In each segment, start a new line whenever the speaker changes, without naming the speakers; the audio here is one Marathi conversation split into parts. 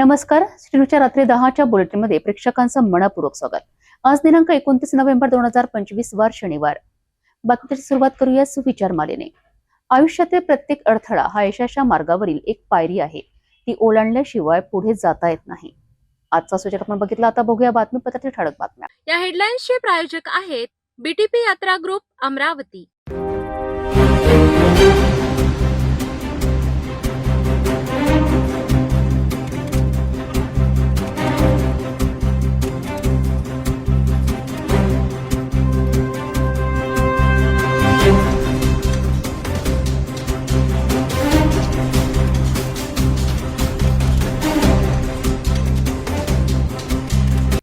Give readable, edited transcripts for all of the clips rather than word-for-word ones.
नमस्कार. श्रीनुच्या रात्री 10च्या बुलेटिनमध्ये प्रेक्षकांचं मनपूर्वक स्वागत. आज दिनांक 29 नोव्हेंबर 2025 वार शनिवार. बातमीची सुरुवात करूया सुविचार मालेने. आयुष्यातील प्रत्येक अडथळा हा यशाच्या मार्गावरील एक पायरी आहे. ती ओलांडल्याशिवाय पुढे जाता येत नाही. आजचा सूचक आपण बघितला. आता बघूया बातमीपत्रातील ठळक बातम्या.
या हेडलाईन्सचे प्रायोजक आहेत बीटीपी यात्रा ग्रुप अमरावती.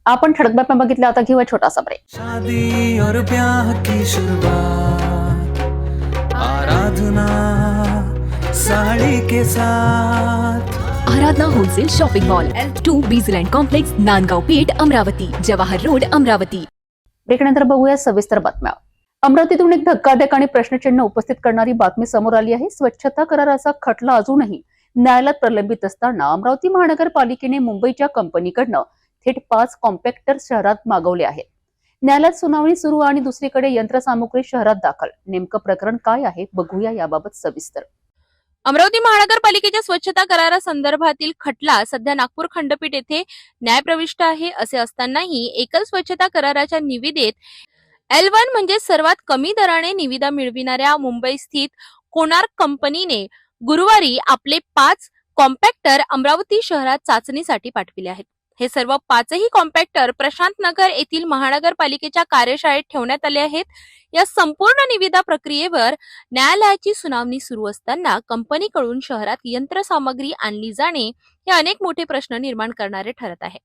आपण ठळक बातम्या बघितल्या. आता घेऊया छोटासा ब्रेक.
शादी और ब्याह की शुरुआत आराधना साड़ी के साथ.
Aradhana wholesale shopping mall L2 Bijland complex, Nandgaon Peth, Amravati, Jawahar road, Amravati.
ब्रेकनंतर बघूया सविस्तर बातम्या. अमरावतीतून एक धक्कादायक आणि प्रश्नचिन्ह उपस्थित करणारी बातमी समोर आली आहे. स्वच्छता कराराचा खटला अजूनही न्यायालयात प्रलंबित असताना अमरावती महानगरपालिकेने मुंबईच्या कंपनीकडनं थेट 5 कॉम्पॅक्टर शहरात मागवले आहेत. न्यायालयात सुनावणी सुरू आणि दुसरीकडे यंत्रसामुग्री शहरात दाखल. नेमकं प्रकरण काय आहे बघूया याबाबत सविस्तर.
अमरावती महानगरपालिकेच्या स्वच्छता करारासंदर्भातील खटला सध्या नागपूर खंडपीठ येथे न्यायप्रविष्ट आहे. असे असतानाही एकल स्वच्छता कराराच्या निविदेत L1 म्हणजे सर्वात कमी दराने निविदा मिळविणाऱ्या मुंबई स्थित कोणार्क कंपनीने गुरुवारी आपले 5 कॉम्पॅक्टर अमरावती शहरात चाचणीसाठी पाठविले आहेत. हे सर्व 5ही कॉम्पॅक्टर प्रशांत नगर येथील महानगरपालिकेच्या कार्यशाळेत ठेवण्यात आले आहेत. या संपूर्ण निविदा प्रक्रियेवर न्यायालयाची सुनावणी सुरू असताना कंपनीकडून शहरात यंत्रसामग्री आणली जाणे हे अनेक मोठे प्रश्न निर्माण करणारे ठरत आहे.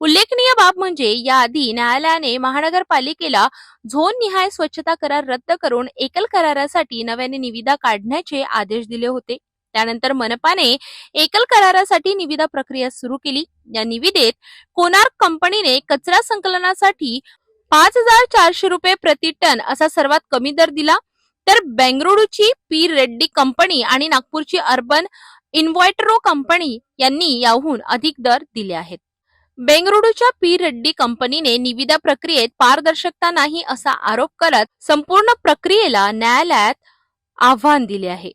उल्लेखनीय बाब म्हणजे याआधी न्यायालयाने महानगरपालिकेला झोन निहाय स्वच्छता करार रद्द करून एकल करारासाठी नव्याने निविदा काढण्याचे आदेश दिले होते. त्यानंतर मनपाने एकल करारासाठी निविदा प्रक्रिया सुरू केली. या निविदेत कोणार्क कंपनीने कचरा संकलनासाठी 5,400 रुपये प्रति टन असा सर्वात कमी दर दिला, तर बेंगळुरूची पी रेड्डी कंपनी आणि नागपूरची अर्बन इन्व्हर्टरो कंपनी यांनी याहून अधिक दर दिले आहेत. बेंगळुरूच्या पी रेड्डी कंपनीने निविदा प्रक्रियेत पारदर्शकता नाही असा आरोप करत संपूर्ण प्रक्रियेला न्यायालयात आव्हान दिले आहे.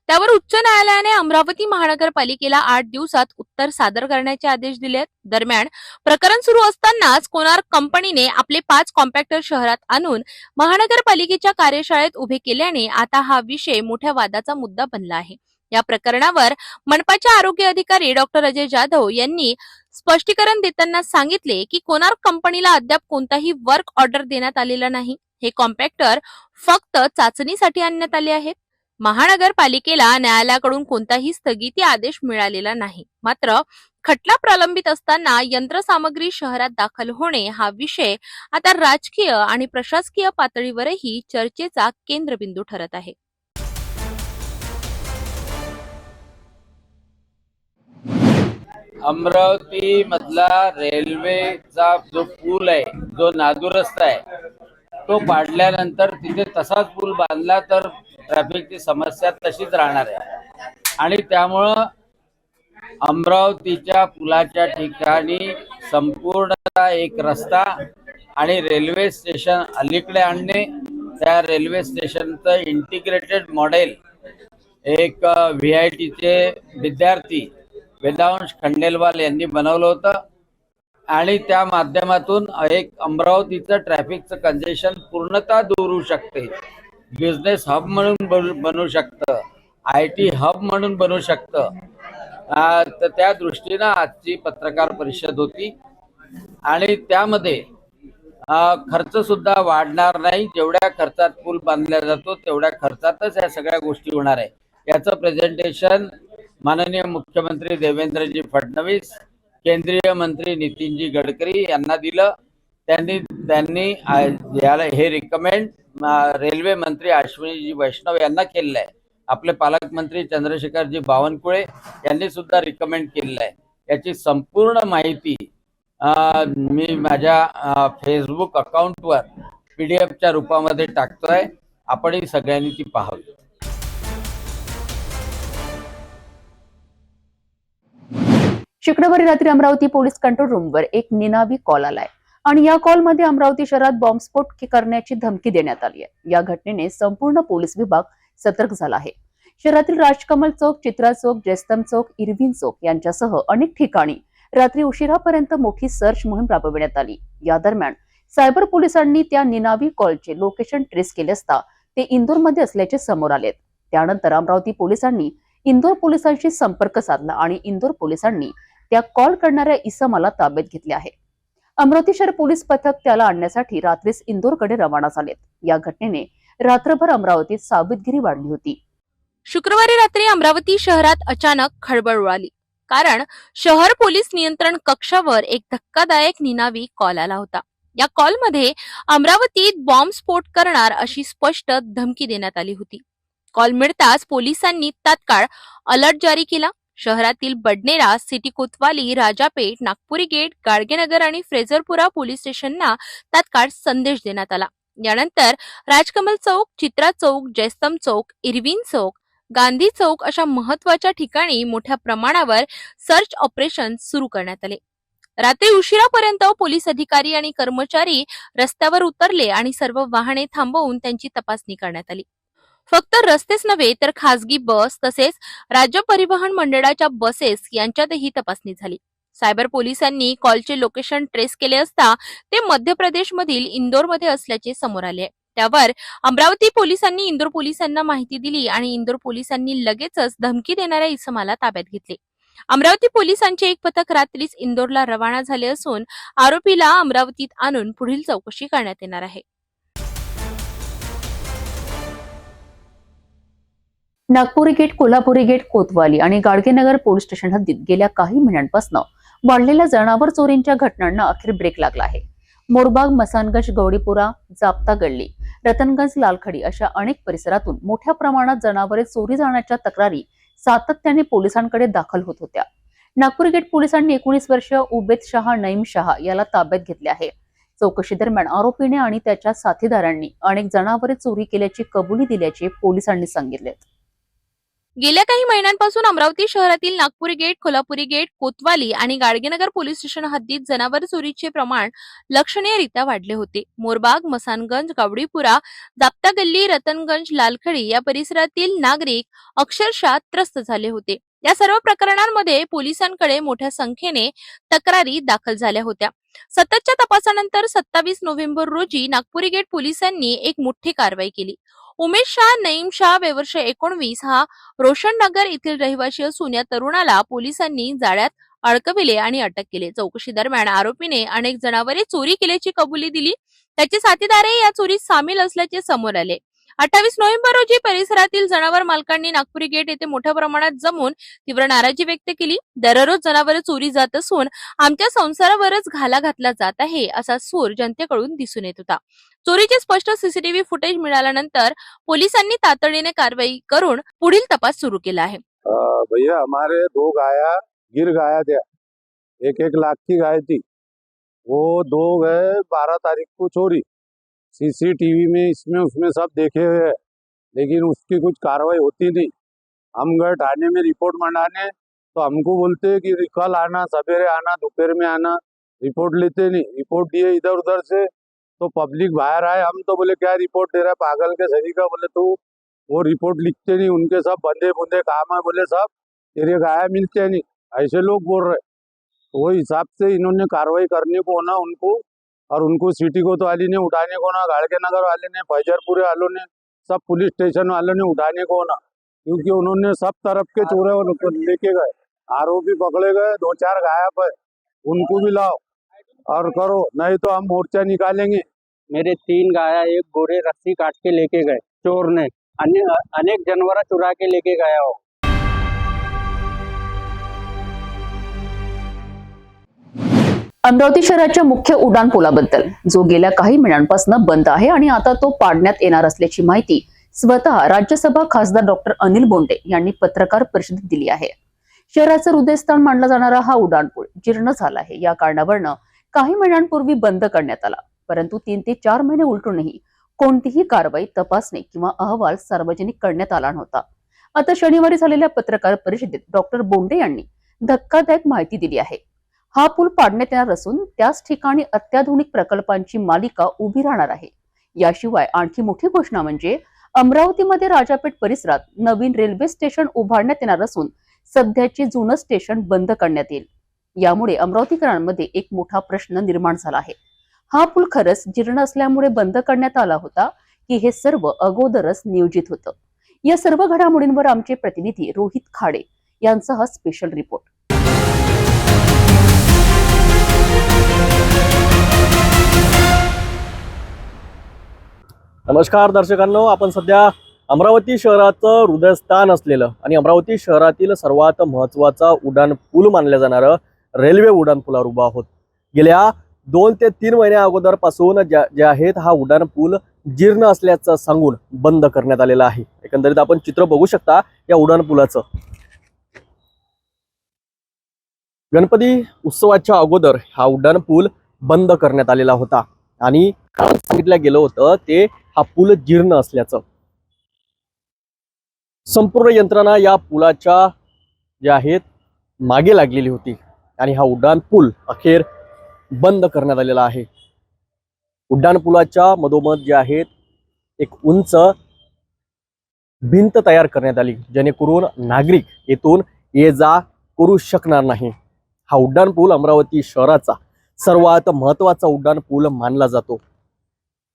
त्यावर उच्च न्यायालयाने अमरावती महानगरपालिकेला 8 दिवसात उत्तर सादर करण्याचे आदेश दिले. दरम्यान प्रकरण सुरू असतानाच कोणार्क कंपनीने आपले 5 कॉम्पॅक्टर शहरात आणून महानगरपालिकेच्या कार्यशाळेत उभे केल्याने आता हा विषय मोठ्या वादाचा मुद्दा बनला आहे. या प्रकरणावर मनपाचे आरोग्य अधिकारी डॉक्टर अजय जाधव यांनी स्पष्टीकरण देताना सांगितले की कोणार्क कंपनीला अद्याप कोणताही वर्क ऑर्डर देण्यात आलेला नाही. हे कॉम्पॅक्टर फक्त चाचणीसाठी आणण्यात आले आहेत. महानगरपालिकेला न्यायालयाकडून कोणताही स्थगिती आदेश मिळालेला नाही. मात्र खटला प्रलंबित असताना यंत्रसामग्री शहरात दाखल होणे हा विषय आता राजकीय आणि प्रशासकीय पातळीवरही चर्चेचा केंद्रबिंदू ठरत आहे.
अमरावती मधला रेल्वेचा जो पूल आहे, जो नादुरुस्त आहे, तो पाडल्यानंतर तिथे तसाच पूल बांधला तर ट्रॅफिकची समस्या तशीच राहणार आहे. आणि त्यामुळं अमरावतीच्या पुलाच्या ठिकाणी संपूर्ण एक रस्ता आणि रेल्वे स्टेशन अलीकडे आणणे, त्या रेल्वे स्टेशनचं इंटिग्रेटेड मॉडेल एक VITचे विद्यार्थी वेदांश खंडेलवाल यांनी बनवलं होतं आणि त्या माध्यमातून एक अमरावतीचं ट्रॅफिकचं कंजेशन पूर्णतः दूर होऊ शकते. बिझनेस हब म्हणून बनू शकतं, IT हब म्हणून बनू शकतं. तर त्या दृष्टीनं आजची पत्रकार परिषद होती आणि त्यामध्ये खर्च सुद्धा वाढणार नाही. जेवढ्या खर्चात पूल बांधला जातो तेवढ्या खर्चातच या सगळ्या गोष्टी होणार आहे. याचं प्रेझेंटेशन माननीय मुख्यमंत्री देवेंद्रजी फडणवीस, केंद्रीय मंत्री नितीनजी गडकरी यांना दिलं. त्यांनी याला हे रिकमेंड रेल्वे मंत्री अश्विनीजी वैष्णव यांना केलेलं आहे. आपले पालकमंत्री चंद्रशेखरजी बावनकुळे यांनी सुद्धा रिकमेंड केलेलं आहे. याची संपूर्ण माहिती मी माझ्या फेसबुक अकाउंटवर PDF रूपामध्ये टाकतोय. आपणही सगळ्यांनी ती पाहावी.
शुक्रवारी रात्री अमरावती पोलीस कंट्रोल रूमवर एक निनावी कॉल आलाय आणि या कॉलमध्ये अमरावती शहरात बॉम्बस्फोट करण्याची धमकी देण्यात आली आहे. या घटनेने संपूर्ण पोलीस विभाग सतर्क झाला आहे. शहरातील राजकमल चौक, चित्रा चौक, जयस्तंभ चौक, इरविन चौक यांच्यासह अनेक ठिकाणी रात्री उशिरापर्यंत मोठी सर्च मोहीम राबविण्यात आली. या दरम्यान सायबर पोलिसांनी त्या निनावी कॉलचे लोकेशन ट्रेस केले असता ते इंदोरमध्ये असल्याचे समोर आले. त्यानंतर अमरावती पोलिसांनी इंदोर पोलिसांशी संपर्क साधला आणि इंदोर पोलिसांनी त्या कॉल करणाऱ्या इसमाला ताब्यात घेतले आहे. अमरावती शहर पोलीस पथक त्याला आणण्यासाठी रात्रीच इंदोरकडे रवाना झालेत. या घटनेने रात्रभर अमरावतीत सावधगिरी वाढली होती.
शुक्रवारी रात्री अमरावती शहरात अचानक खळबळ उडाली, कारण शहर पोलीस नियंत्रण कक्षावर एक धक्कादायक निनावी कॉल आला होता. या कॉलमध्ये अमरावतीत बॉम्बस्फोट करणार अशी स्पष्ट धमकी देण्यात आली होती. कॉल मिळताच पोलिसांनी तात्काळ अलर्ट जारी केला. शहरातील बडनेरा, सिटी कोतवाली, राजापेठ, नागपुरी गेट, गाडगेनगर आणि फ्रेझरपुरा पोलीस स्टेशनना तात्काळ संदेश देण्यात आला. यानंतर राजकमल चौक, चित्रा चौक, जयस्तंभ चौक, इरविन चौक, गांधी चौक अशा महत्वाच्या ठिकाणी मोठ्या प्रमाणावर सर्च ऑपरेशन सुरू करण्यात आले. रात्री उशिरापर्यंत पोलीस अधिकारी आणि कर्मचारी रस्त्यावर उतरले आणि सर्व वाहने थांबवून त्यांची तपासणी करण्यात आली. फक्त रस्तेच नव्हे तर खासगी बस तसेच राज्य परिवहन मंडळाच्या बसेस यांच्यातही तपासणी झाली. सायबर पोलिसांनी कॉलचे लोकेशन ट्रेस केले असता ते मध्य प्रदेशमधील इंदोरमध्ये असल्याचे समोर आले. त्यावर अमरावती पोलिसांनी इंदोर पोलिसांना माहिती दिली आणि इंदोर पोलिसांनी लगेचच धमकी देणाऱ्या इसमाला ताब्यात घेतले. अमरावती पोलिसांचे एक पथक रात्रीच इंदोरला रवाना झाले असून आरोपीला अमरावतीत आणून पुढील चौकशी करण्यात येणार आहे.
नागपुरी गेट, कोल्हापुरी गेट, कोतवाली आणि गाडगेनगर पोलीस स्टेशन हद्दीत गेल्या काही महिन्यांपासून वाढलेल्या जनावर चोरींच्या घटनांना अखेर ब्रेक लागला आहे. मोरबाग, मसानगंज, गौडीपुरा, जाप्ता गल्ली, रतनगंज, लालखडी अशा अनेक परिसरातून मोठ्या प्रमाणात जनावरे चोरी जाण्याच्या तक्रारी सातत्याने पोलिसांकडे दाखल होत होत्या. नागपुरी गेट पोलिसांनी 19 वर्षीय उबेद शाह नईम शाह याला ताब्यात घेतले आहे. चौकशी दरम्यान आरोपीने आणि त्याच्या साथीदारांनी अनेक जनावरे चोरी केल्याची कबुली दिल्याचे पोलिसांनी सांगितले.
गेल्या काही महिन्यांपासून अमरावती शहरातील नागपुरी गेट, कोल्हापुरी गेट, कोतवाली आणि गाडगेनगर पोलीस स्टेशन हद्दीत जनावर चोरीचे प्रमाण लक्षणीयरित्या वाढले होते. मोरबाग, मसानगंज, गावडीपुरा, जाप्ता गल्ली, रतनगंज, लालखडी या परिसरातील नागरिक अक्षरशः त्रस्त झाले होते. या सर्व प्रकरणांमध्ये पोलिसांकडे मोठ्या संख्येने तक्रारी दाखल झाल्या होत्या. सततच्या तपासानंतर 27 नोव्हेंबर रोजी नागपुरी गेट पोलिसांनी एक मोठी कारवाई केली. उमेश शाह नईम शाह वर्ष 19 हा रोशननगर येथील रहिवासी असून या तरुणाला पोलिसांनी जाळ्यात अडकविले आणि अटक केली. चौकशी दरम्यान आरोपीने अनेक जनावरे चोरी केल्याची कबुली दिली. त्याचे साथीदारही या चोरीत सामील असल्याचे समोर आले. 28 नोव्हेंबर रोजी परिसरातील जनावर मालकांनी नागपुरी गेट येथे मोठ्या प्रमाणात जमून तीव्र नाराजी व्यक्त केली. दररोज जनावरे चोरी जात असून आमच्या संसारावरच घाला घातला जात आहे असा सूर जनतेकडून दिसून येत होता. चोरीचे स्पष्ट सीसीटीव्ही फुटेज मिळाल्यानंतर पोलिसांनी तातडीने कारवाई करून पुढील तपास सुरू केला आहे.
भैया हमारे 2 गाया गिर गाया थे, 1-1 लाख की गाय थी, वो 2 गए 12 तारीख को चोरी. सीसीटीवी में इसमें उसमें सब देखे हुए हैं, लेकिन उसकी कुछ कार्रवाई होती नहीं. हम गए थाने में रिपोर्ट मंगाने तो हमको बोलते हैं कि कल आना, सवेरे आना, दोपहर में आना. रिपोर्ट लेते नहीं. रिपोर्ट दिए इधर उधर से तो पब्लिक बाहर आए. हम तो बोले क्या रिपोर्ट दे रहा है पागल के सभी का. बोले तो वो रिपोर्ट लिखते नहीं, उनके सब बंदे बुंदे काम है. बोले सब तेरे गाया मिलते नहीं, ऐसे लोग बोल रहे. तो वो हिसाब से इन्होंने कार्रवाई करने को ना उनको, और उनको सिटी कोतवाली ने उठाने को ना, गाड़गेनगर वाले ने, फैजरपुरे वालों ने, सब पुलिस स्टेशन वालों ने उठाने को ना, क्योंकि उन्होंने सब तरफ के चोरे लेके गए. आरोपी पकड़े गए, 2-4 गायब है, उनको भी लाओ और करो, नहीं तो हम मोर्चा निकालेंगे.
मेरे 3 गाया एक गोरे रस्सी काट के लेके गए चोर ने. अनेक जानवर चुरा के लेके गया हो.
अमरावती शहराच्या मुख्य उड्डाण पुलाबद्दल जो गेल्या काही महिन्यांपासून बंद आहे आणि आता तो पाडण्यात येणार असल्याची माहिती स्वतः राज्यसभा खासदार डॉक्टर अनिल बोंडे यांनी पत्रकार परिषदेत दिली आहे. शहराचं हृदयस्थान मानला जाणारा हा उड्डाणपूल जीर्ण झाला आहे. या कारणावरनं काही महिन्यांपूर्वी बंद करण्यात आला, परंतु 3 ते 4 महिने उलटूनही कोणतीही कारवाई, तपासणी किंवा अहवाल सार्वजनिक करण्यात आला नव्हता. आता शनिवारी झालेल्या पत्रकार परिषदेत डॉक्टर बोंडे यांनी धक्कादायक माहिती दिली आहे. हा पूल पाडण्यात येणार असून त्याच ठिकाणी अत्याधुनिक प्रकल्पांची मालिका उभी राहणार आहे. याशिवाय आणखी मोठी घोषणा म्हणजे अमरावतीमध्ये राजापेठ परिसरात नवीन रेल्वे स्टेशन उभारण्यात येणार असून सध्याचे जुनं स्टेशन बंद करण्यात येईल. यामुळे अमरावतीकरांमध्ये एक मोठा प्रश्न निर्माण झाला आहे. हा पूल खरंच जीर्ण असल्यामुळे बंद करण्यात आला होता की हे सर्व अगोदरच नियोजित होतं? या सर्व घडामोडींवर आमचे प्रतिनिधी रोहित खाडे यांचा हा स्पेशल रिपोर्ट.
नमस्कार दर्शकांनो, आपण सध्या अमरावती शहराचं हृदयस्थान असलेलं आणि अमरावती शहरातील सर्वात महत्त्वाचा उड्डाण पूल मानल्या जाणारं रेल्वे उड्डाण पुलावर उभा आहोत. गेल्या 2 ते 3 महिन्या अगोदरपासून जे आहेत हा उड्डाण पूल जीर्ण असल्याचं सांगून बंद करण्यात आलेला आहे. एकंदरीत आपण चित्र बघू शकता या उड्डाण पुलाचं. गणपती उत्सवाच्या अगोदर हा उड्डाण पूल बंद करण्यात आलेला होता आणि कारण सांगितलं गेलं होतं ते हा पूल जीर्ण असल्याचं. संपूर्ण यंत्रणा या पुलाच्या ज्या आहेत मागे लागलेली होती आणि हा उड्डाण पूल अखेर बंद करण्यात आलेला आहे. उड्डाण पुलाच्या मधोमध जे आहेत एक उंच भिंत तयार करण्यात आली जेणेकरून नागरिक येथून ये जा करू शकणार नाही. हा उड्डाण पूल अमरावती शहराचा सर्वात महत्त्वाचा उड्डाण पूल मानला जातो.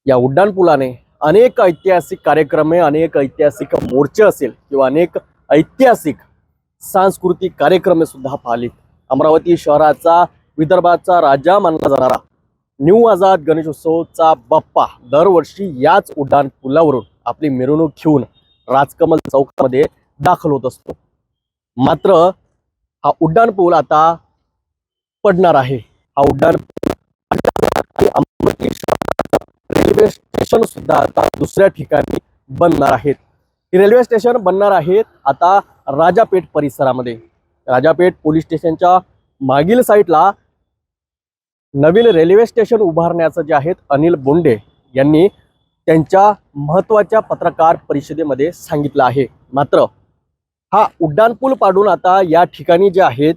या उड्डाण पुलाने अनेक ऐतिहासिक कार्यक्रम, अनेक ऐतिहासिक मोर्चे असेल किंवा अनेक ऐतिहासिक सांस्कृतिक कार्यक्रम सुद्धा पाहिलेत. अमरावती शहराचा विदर्भाचा राजा मानला जाणारा न्यू आझाद गणेशोत्सवचा बाप्पा दरवर्षी याच उड्डाण पुलावरून आपली मिरवणूक घेऊन राजकमल चौकामध्ये दाखल होत असतो. मात्र हा उड्डाण पूल आता पडणार आहे. हा उड्डाण अमरावती रेल्वे स्टेशन सुद्धा आता दुसऱ्या ठिकाणी बनणार आहेत. ही रेल्वे स्टेशन बनणार आहेत आता राजापेठ परिसरामध्ये. राजापेठ पोलीस स्टेशनच्या मागील साईडला नवीन रेल्वे स्टेशन उभारण्याचं जे आहेत अनिल बोंडे यांनी त्यांच्या महत्त्वाच्या पत्रकार परिषदेमध्ये सांगितलं आहे. मात्र हा उड्डाण पूल पाडून आता या ठिकाणी जे आहेत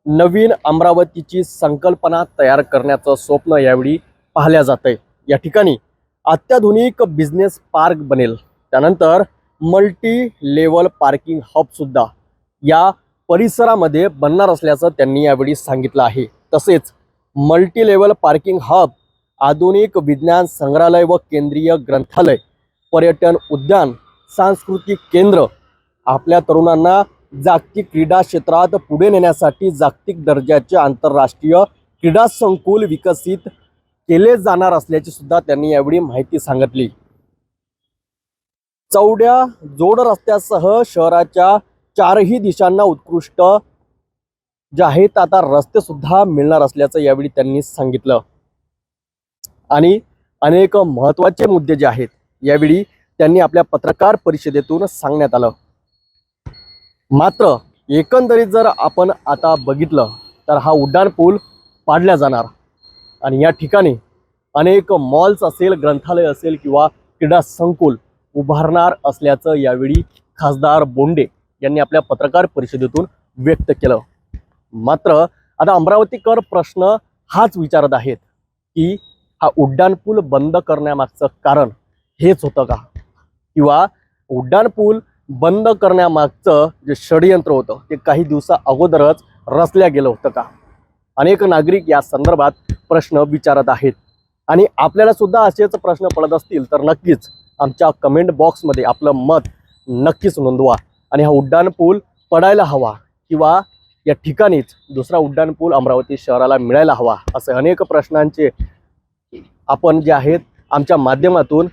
नवीन अमरावतीची संकल्पना तयार करण्याचं स्वप्न यावेळी पाहिलं जातंय. या ठिकाणी अत्याधुनिक बिझनेस पार्क बनेल. त्यानंतर मल्टी लेवल पार्किंग हब सुद्धा या परिसरामध्ये बनणार असल्याचं त्यांनी यावेळी सांगितलं आहे. तसेच मल्टी लेवल पार्किंग हब, आधुनिक विज्ञान संग्रहालय व केंद्रीय ग्रंथालय, पर्यटन उद्यान, सांस्कृतिक केंद्र आपल्या तरुणांना जागतिक क्रीडा क्षेत्रात पुढे नेण्यासाठी जागतिक दर्जाचे आंतरराष्ट्रीय क्रीडा संकुल विकसित केले जाणार असल्याची सुद्धा त्यांनी यावेळी माहिती सांगितली. चौड्या जोड रस्त्यासह शहराच्या 4ही दिशांना उत्कृष्ट जे आहेत आता रस्ते सुद्धा मिळणार असल्याचं यावेळी त्यांनी सांगितलं. आणि अनेक महत्त्वाचे मुद्दे जे आहेत यावेळी त्यांनी आपल्या पत्रकार परिषदेतून सांगण्यात आलं. मात्र एकंदरीत जर आपण आता बघितलं तर हा उड्डाण पूल पाडला जाणार आणि या ठिकाणी अनेक मॉल्स असेल, ग्रंथालय असेल किंवा क्रीडा संकुल उभारणार असल्याचं यावेळी खासदार बोंडे यांनी आपल्या पत्रकार परिषदेतून व्यक्त केलं. मात्र आता अमरावतीकर प्रश्न हाच विचारत आहेत की हा उड्डाण पूल बंद करण्यामागचं कारण हेच होतं का, किंवा उड्डाण पूल बंद करण्यामागचं जे षडयंत्र होतं ते काही दिवसा अगोदरच रचल्या गेलं होतं का? अनेक नागरिक या संदर्भात प्रश्न विचारत आहेत आणि आपल्याला सुद्धा असेच प्रश्न पडत असतील तर नक्कीच आमच्या कमेंट बॉक्समध्ये आपलं मत नक्कीच नोंदवा. आणि हा उड्डाण पूल पडायला हवा किंवा या ठिकाणीच दुसरा उड्डाण पूल अमरावती शहराला मिळायला हवा असे अनेक प्रश्नांचे आपण जे आहेत आमच्या माध्यमातून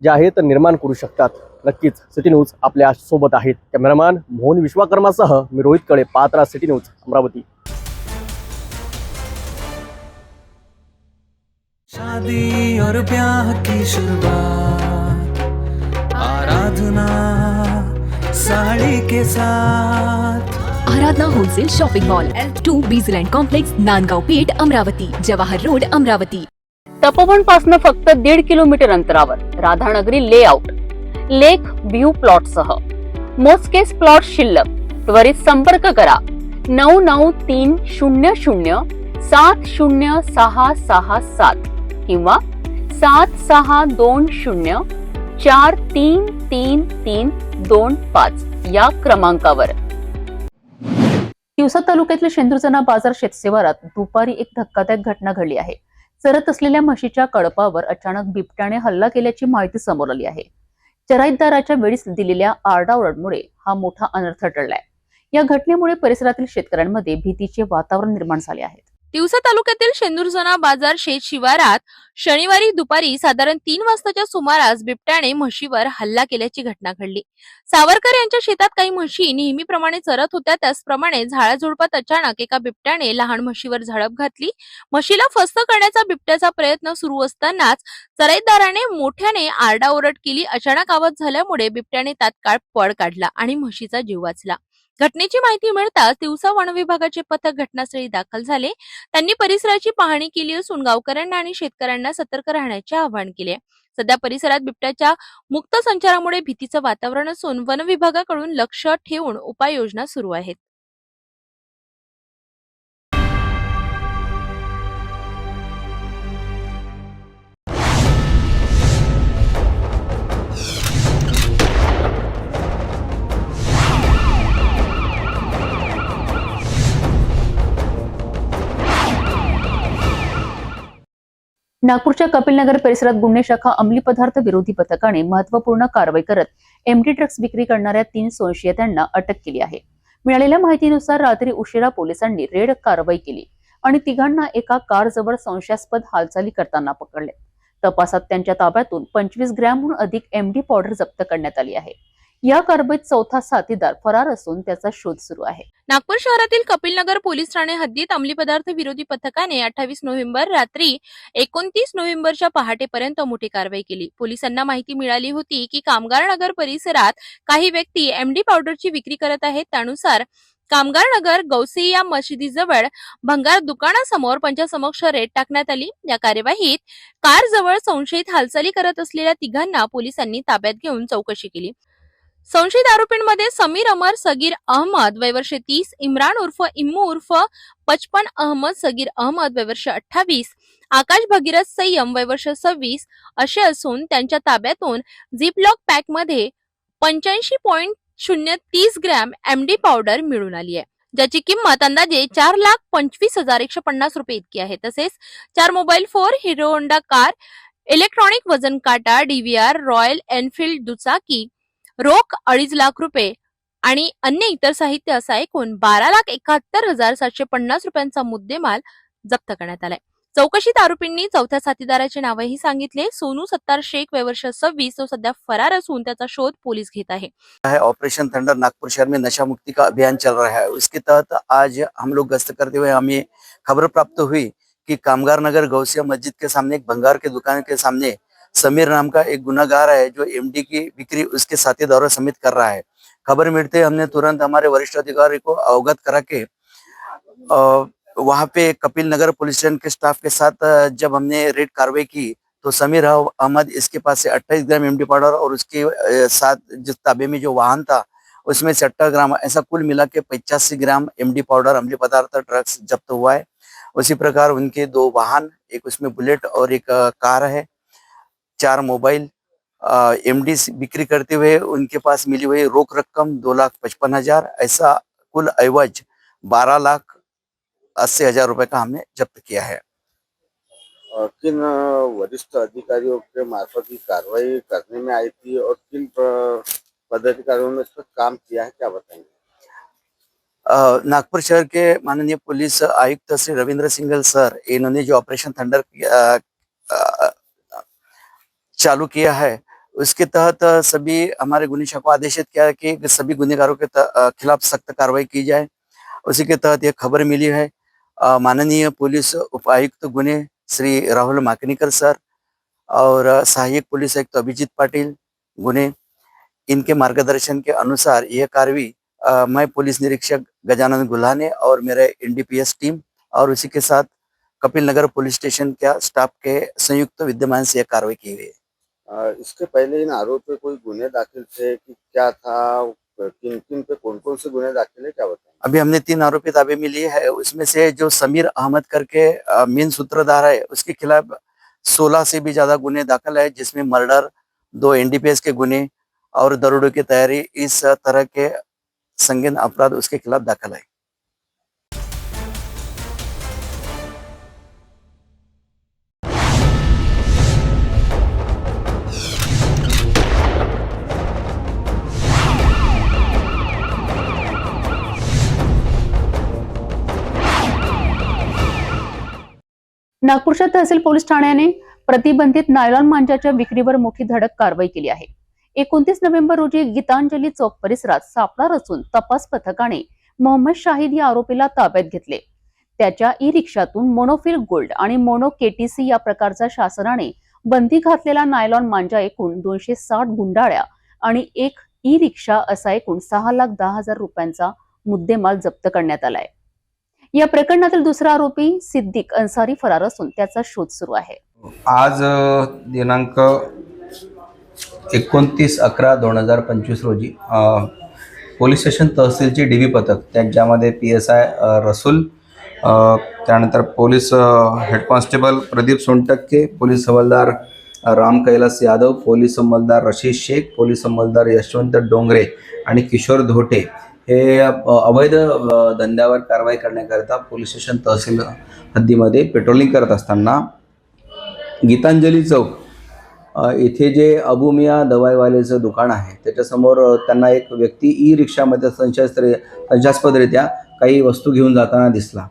जे आहेत निर्माण करू शकतात. नक्कीच सिटी न्यूज आपल्या सोबत आहेत. कॅमेरामॅन मोहन विश्वकर्मासह मी रोहित कडे, पात्रा, सिटी न्यूज, अमरावती.
शादी और ब्याह की शुरुआत आराधना साड़ी के साथ.
Aradhana wholesale shopping mall L2 Bijland complex, Nandgaon Peth, Amravati. Jawahar road, Amravati.
Tapovan पासून फक्त 1.5 किलोमीटर अंतरावर Radhanagari layout, lake view plot सह मोजकेच प्लॉट शिल्लक. त्वरित संपर्क करा 9930070667 किंवा 7620433325 या क्रमांकावर. तिवसा तालुक्यातील शेंदुरजना बाजार शेतशिवारात दुपारी एक धक्कादायक घटना घडली आहे. चरत असलेल्या म्हशीच्या कळपावर अचानक बिबट्याने हल्ला केल्याची माहिती समोर आली आहे. चराईतदाराच्या वेळीच दिलेल्या आरडाओरडमुळे हा मोठा अनर्थ टळलाय. या घटनेमुळे परिसरातील शेतकऱ्यांमध्ये भीतीचे वातावरण निर्माण झाले आहे.
तिवसा तालुक्यातील शेंदुरजना बाजार शेत शिवारात शनिवारी दुपारी साधारण 3 वाजताच्या सुमारास बिबट्याने म्हशीवर हल्ला केल्याची घटना घडली. सावरकर यांच्या शेतात काही म्हशी नेहमीप्रमाणे चरत होत्या. त्याचप्रमाणे झाडाझुडपात अचानक एका बिबट्याने लहान म्हशीवर झडप घातली. म्हशीला फस्त करण्याचा बिबट्याचा प्रयत्न सुरू असतानाच चराईतदाराने मोठ्याने आरडाओरड केली. अचानक आवाज झाल्यामुळे बिबट्याने तात्काळ पळ काढला आणि म्हशीचा जीव वाचला. घटनेची माहिती मिळताच तिवसा वन विभागाचे पथक घटनास्थळी दाखल झाले. त्यांनी परिसराची पाहणी केली असून गावकऱ्यांना आणि शेतकऱ्यांना सतर्क राहण्याचे आवाहन केले. सध्या परिसरात बिबट्याच्या मुक्त संचारामुळे भीतीचं वातावरण असून वन विभागाकडून लक्ष ठेवून उपाययोजना सुरू आहेत.
नागपूरच्या कपिलनगर परिसरात गुन्हे शाखा अंमली पदार्थ विरोधी पथकाने महत्वपूर्ण कारवाई करत एमटी ड्रग्ज विक्री करणाऱ्या 3 संशयितांना अटक केली आहे. मिळालेल्या माहितीनुसार रात्री उशिरा पोलिसांनी रेड कारवाई केली आणि तिघांना एका कारजवळ संशयास्पद हालचाली करताना पकडले. तपासात त्यांच्या ताब्यातून 25 ग्रॅमहून अधिक एमडी पावडर जप्त करण्यात आली आहे. या कारवाईत चौथा साथीदार फरार असून त्याचा शोध सुरू आहे.
नागपूर शहरातील कपिलनगर पोलीस ठाणे हद्दीत अंमली पदार्थ विरोधी पथकाने 28 नोव्हेंबर रात्री 29 नोव्हेंबरच्या पहाटेपर्यंत मोठी कारवाई केली. पोलिसांना माहिती मिळाली होती की कामगार नगर परिसरात काही व्यक्ती एमडी पावडरची विक्री करत आहेत. त्यानुसार कामगार नगर गौसिया मशिदीजवळ भंगार दुकानासमोर पंचासमक्ष रेड टाकण्यात आली. या कार्यवाहीत कारजवळ संशयित हालचाली करत असलेल्या तिघांना पोलिसांनी ताब्यात घेऊन चौकशी केली. संशयित आरोपींमध्ये समीर अमर सगीर अहमद वयवर्ष 30, इम्रान उर्फ इम्मू उर्फ 55 अहमद सगीर अहमद वयवर्ष 28, आकाश भगीरथ सय्यम वयवर्ष 26 असे असून त्यांच्या ताब्यातून झिपलॉक पॅक मध्ये 85.030 ग्रॅम एमडी पावडर मिळून आली आहे, ज्याची किंमत अंदाजे 4,25,150 रुपये इतकी आहे. तसेच 4 mobile phone, hero Honda car, electronic वजन काटा, डीव्हीआर, रॉयल एनफिल्ड दुचाकी, रोख 2.5 लाख रुपये आणि अन्य इतर साहित्य असा एकूण 12,71,750 रुपयांचा मुद्देमाल जप्त करण्यात आलाय. चौकशीत आरोपींनी चौथ्या साथीदाराचे नावही सांगितले. सोनू सत्तार शेख वयवर्ष 26 तो सध्या फरार असून त्याचा शोध पोलीस घेत आहे.
ऑपरेशन थंडर नागपुर शहर में नशा मुक्ति का अभियान चल रहा है. उसके तहत आज हम लोग गश्त करते हुए हमें खबर प्राप्त हुई कि कामगार नगर गौसिया मस्जिद के सामने एक भंगार के दुकान के सामने समीर नाम का एक गुनाहगार है जो एमडी की बिक्री उसके साथीदारों समेत कर रहा है. खबर मिलते हमने तुरंत हमारे वरिष्ठ अधिकारी को अवगत करा के वहां पे कपिल नगर पुलिस स्टेशन के स्टाफ के साथ जब हमने रेड कार्रवाई की तो समीर अहमद इसके पास से 28 ग्राम एमडी पाउडर और उसके साथ जिस ताबे में जो वाहन था उसमें से 18 ग्राम ऐसा कुल मिला के 85 ग्राम एमडी पाउडर अम्लीय पदार्थ ड्रग्स जब्त हुआ है. उसी प्रकार उनके 2 वाहन, एक उसमें बुलेट और एक कार है, 4 मोबाइल, एमडी बिक्री करते हुए उनके पास मिली हुई रोक रकम 2,55,000, ऐसा कुल एवज 12,80,000 रुपए का हमने जब्त किया है.
किन वरिष्ठ अधिकारियों के मार्फत की कार्रवाई करने में आई थी और किन पदाधिकारियों ने इस पर काम किया है, क्या बताएंगे?
नागपुर शहर के माननीय पुलिस आयुक्त श्री रविंद्र सिंघल सर, इन्होंने जो ऑपरेशन थंडर चालू किया है उसके तहत सभी हमारे गुन्हे शाखा को आदेशित किया है कि सभी गुनहगारों के खिलाफ सख्त कार्रवाई की जाए. उसी के तहत ये खबर मिली है माननीय पुलिस उपायुक्त गुन्हे श्री राहुल माकनीकर सर और सहायक पुलिस आयुक्त अभिजीत पाटिल गुन्हे, इनके मार्गदर्शन के अनुसार यह कार्रवाई मैं पुलिस निरीक्षक गजानन गुल्हाने और मेरे एनडीपीएस टीम और उसी के साथ कपिल नगर पुलिस स्टेशन का स्टाफ के संयुक्त विद्यमान से यह कार्रवाई की गई है.
इसके पहले इन आरोप पे कोई गुन्हे दाखिल थे कि क्या था, किन किन पे कौन कौन से गुने दाखिल है क्या बताएं?
अभी हमने 3 आरोपी ताबे में लिए है। उसमें से जो समीर अहमद करके मेन सूत्रधार है, उसके खिलाफ 16 से भी ज्यादा गुने दाखिल है, जिसमें मर्डर, 2 एनडीपीएस के गुने और दरोड़ों की तैयारी, इस तरह के संगीन अपराध उसके खिलाफ दाखिल है।
नागपूरच्या तहसील पोलीस ठाण्याने प्रतिबंधित नायलॉन मांजाच्या विक्रीवर मोठी धडक कारवाई केली आहे. 29 नोव्हेंबर रोजी गीतांजली चौक परिसरात सापळा रचून तपास पथकाने मोहम्मद शाहिद या आरोपीला ताब्यात घेतले. त्याच्या ई रिक्षातून मोनोफिल गोल्ड आणि मोनो केटीसी या प्रकारचा शासनाने बंदी घातलेला नायलॉन मांजा एकूण 260 गुंडाळ्या आणि एक ई रिक्षा असा एकूण 6,10,000 रुपयांचा मुद्देमाल जप्त करण्यात आलाय. या प्रकरणातील दुसरा आरोपी सिद्दीक अन्सारी फरार असून त्याचा शोध सुरू आहे.
आज दिनांक 29/11/2025 रोजी पोलीस स्टेशन तहसीलची डीबी पथक, त्यांच्यामध्ये PSI रसूल, त्यानंतर police head constable Pradeep Sontakke, police हवालदार राम कैलास यादव, पोलीस अंमलदार रशीद शेख, पोलीस अंमलदार यशवंत डोंगरे आणि किशोर धोटे हे अवैध धंद्यावर कारवाई करण्याकरिता पोलीस स्टेशन तहसील हद्दीमध्ये पेट्रोलिंग करत असताना गीतांजली चौक इथे जे अबू मिया दवाईवालेचं दुकान आहे त्याच्यासमोर त्यांना एक व्यक्ती ई रिक्षामध्ये संशयास्पदरित्या काही वस्तू घेऊन जाताना दिसला.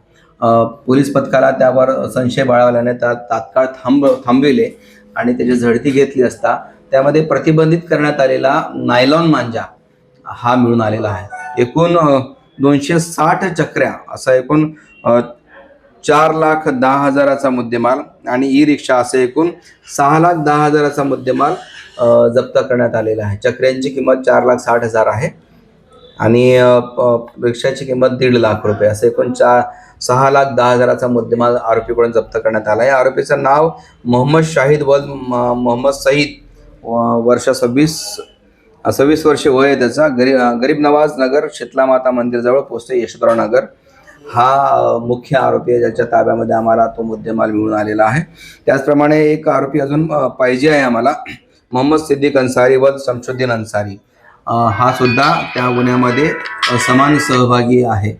पोलीस पथकाला त्यावर संशय बाळगल्याने त्या तात्काळ थांबविले आणि त्याची झडती घेतली असता त्यामध्ये प्रतिबंधित करण्यात आलेला नायलॉन मांजा हा मिळून आलेला आहे. एकूण 260 चक्र्या असा एकूण 4,10,000चा मुद्देमाल आणि ई रिक्षा असे एकूण 6,10,000चा मुद्देमाल जप्त करण्यात आलेला आहे. चक्र्यांची किंमत 4,60,000 आहे आणि रिक्षाची किंमत 1.5 लाख रुपये, असे एकूण 6,10,000चा मुद्देमाल आरोपीकडून जप्त करण्यात आला आहे. आरोपीचं नाव मोहम्मद शाहिद वल्द मोहम्मद सईद, वर्ष 26 वर्षे वय आहे त्याचा. गरीब नवाज नगर, शीतला माता मंदिरजवळ पोस्ट यशवंतराव नगर हा मुख्य आरोपी आहे, ज्याच्या ताब्यामध्ये आम्हाला तो मुद्देमाल मिळून आलेला आहे. त्याचप्रमाणे एक आरोपी अजून पाहिजे आहे आम्हाला, मोहम्मद सिद्दीक अन्सारी वल्द शमशुद्दीन अन्सारी, हा सुद्धा त्या गुन्ह्यामध्ये समान सहभागी आहे.